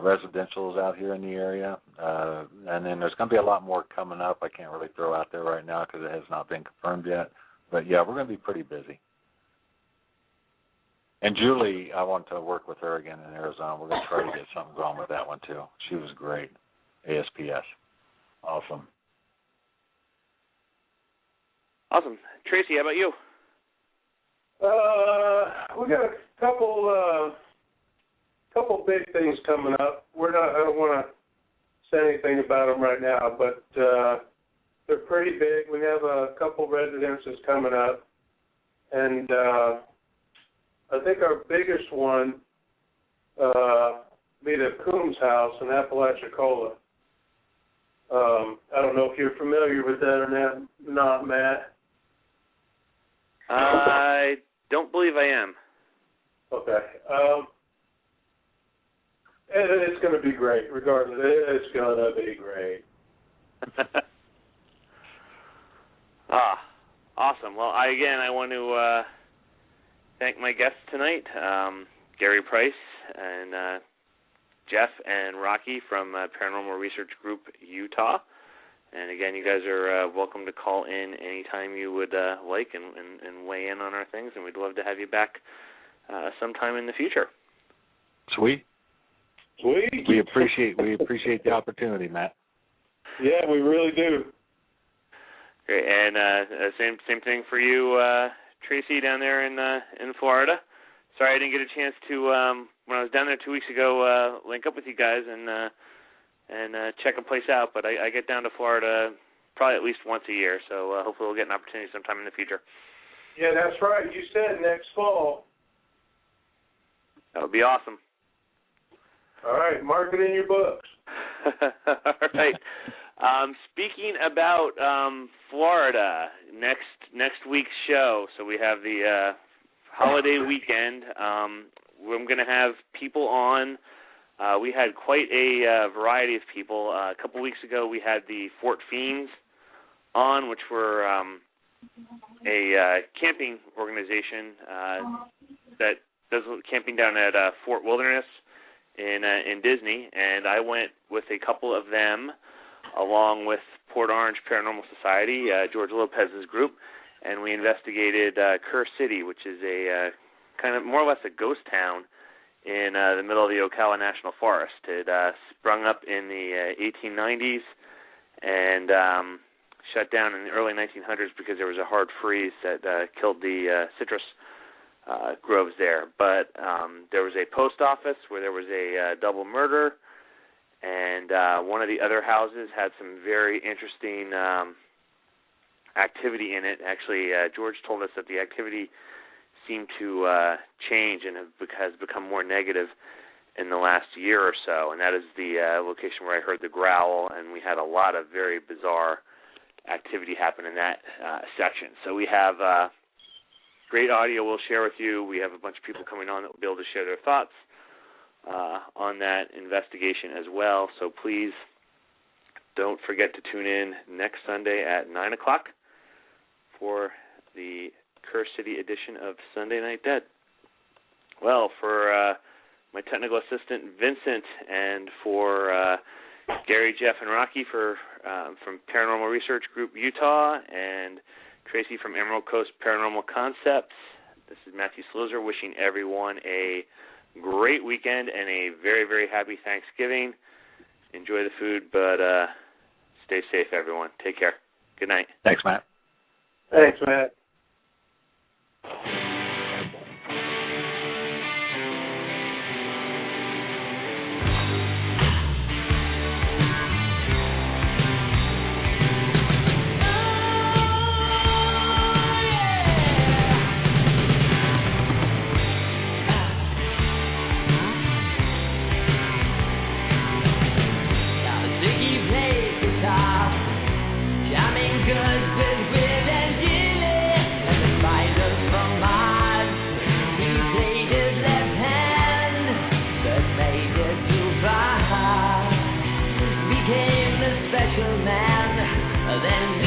residentials out here in the area, and then there's going to be a lot more coming up. I can't really throw out there right now because it has not been confirmed yet. But yeah, we're going to be pretty busy. And Julie, I want to work with her again in Arizona. We're going to try to get something going with that one, too. She was great. ASPS. Awesome. Awesome. Tracy, how about you? We got a couple big things coming up. I don't want to say anything about them right now, but they're pretty big. We have a couple residences coming up, and I think our biggest one be the Coombs House in Apalachicola. I don't know if you're familiar with that or not, Matt. I don't believe I am. Okay. It's going to be great, regardless. It's going to be great. Awesome. Well, I want to thank my guests tonight, Gary Price and Jeff and Rocky from Paranormal Research Group Utah. And again, you guys are welcome to call in anytime you would like and weigh in on our things, and we'd love to have you back sometime in the future. Sweet. Sweet. We appreciate the opportunity, Matt. Yeah, we really do. Great. And same thing for you, Tracy, down there in Florida. Sorry I didn't get a chance to when I was down there 2 weeks ago link up with you guys and check a place out. But I get down to Florida probably at least once a year, so hopefully we'll get an opportunity sometime in the future. Yeah, that's right. You said next fall. That would be awesome. All right, mark it in your books. All right. Speaking about Florida, next week's show, so we have the holiday weekend. I'm going to have people on. We had quite a variety of people. A couple weeks ago, we had the Fort Fiends on, which were a camping organization that does camping down at Fort Wilderness in Disney, and I went with a couple of them along with Port Orange Paranormal Society, George Lopez's group, and we investigated Kerr City, which is a kind of more or less a ghost town in the middle of the Ocala National Forest. It sprung up in the 1890s and shut down in the early 1900s because there was a hard freeze that killed the citrus groves there. But there was a post office where there was a double murder, and one of the other houses had some very interesting activity in it. Actually, George told us that the activity seemed to change and has become more negative in the last year or so, and that is the location where I heard the growl, and we had a lot of very bizarre activity happen in that section. So we have great audio we'll share with you. We have a bunch of people coming on that will be able to share their thoughts on that investigation as well. So please don't forget to tune in next Sunday at 9 o'clock for the Kerr City edition of Sunday Night Dead. Well, for my technical assistant, Vincent, and for Gary, Jeff, and Rocky from Paranormal Research Group Utah, and Tracy from Emerald Coast Paranormal Concepts, this is Matthew Slozer wishing everyone a great weekend and a very, very happy Thanksgiving. Enjoy the food, but stay safe, everyone. Take care. Good night. Thanks, Matt. Thanks, Matt. Special man, then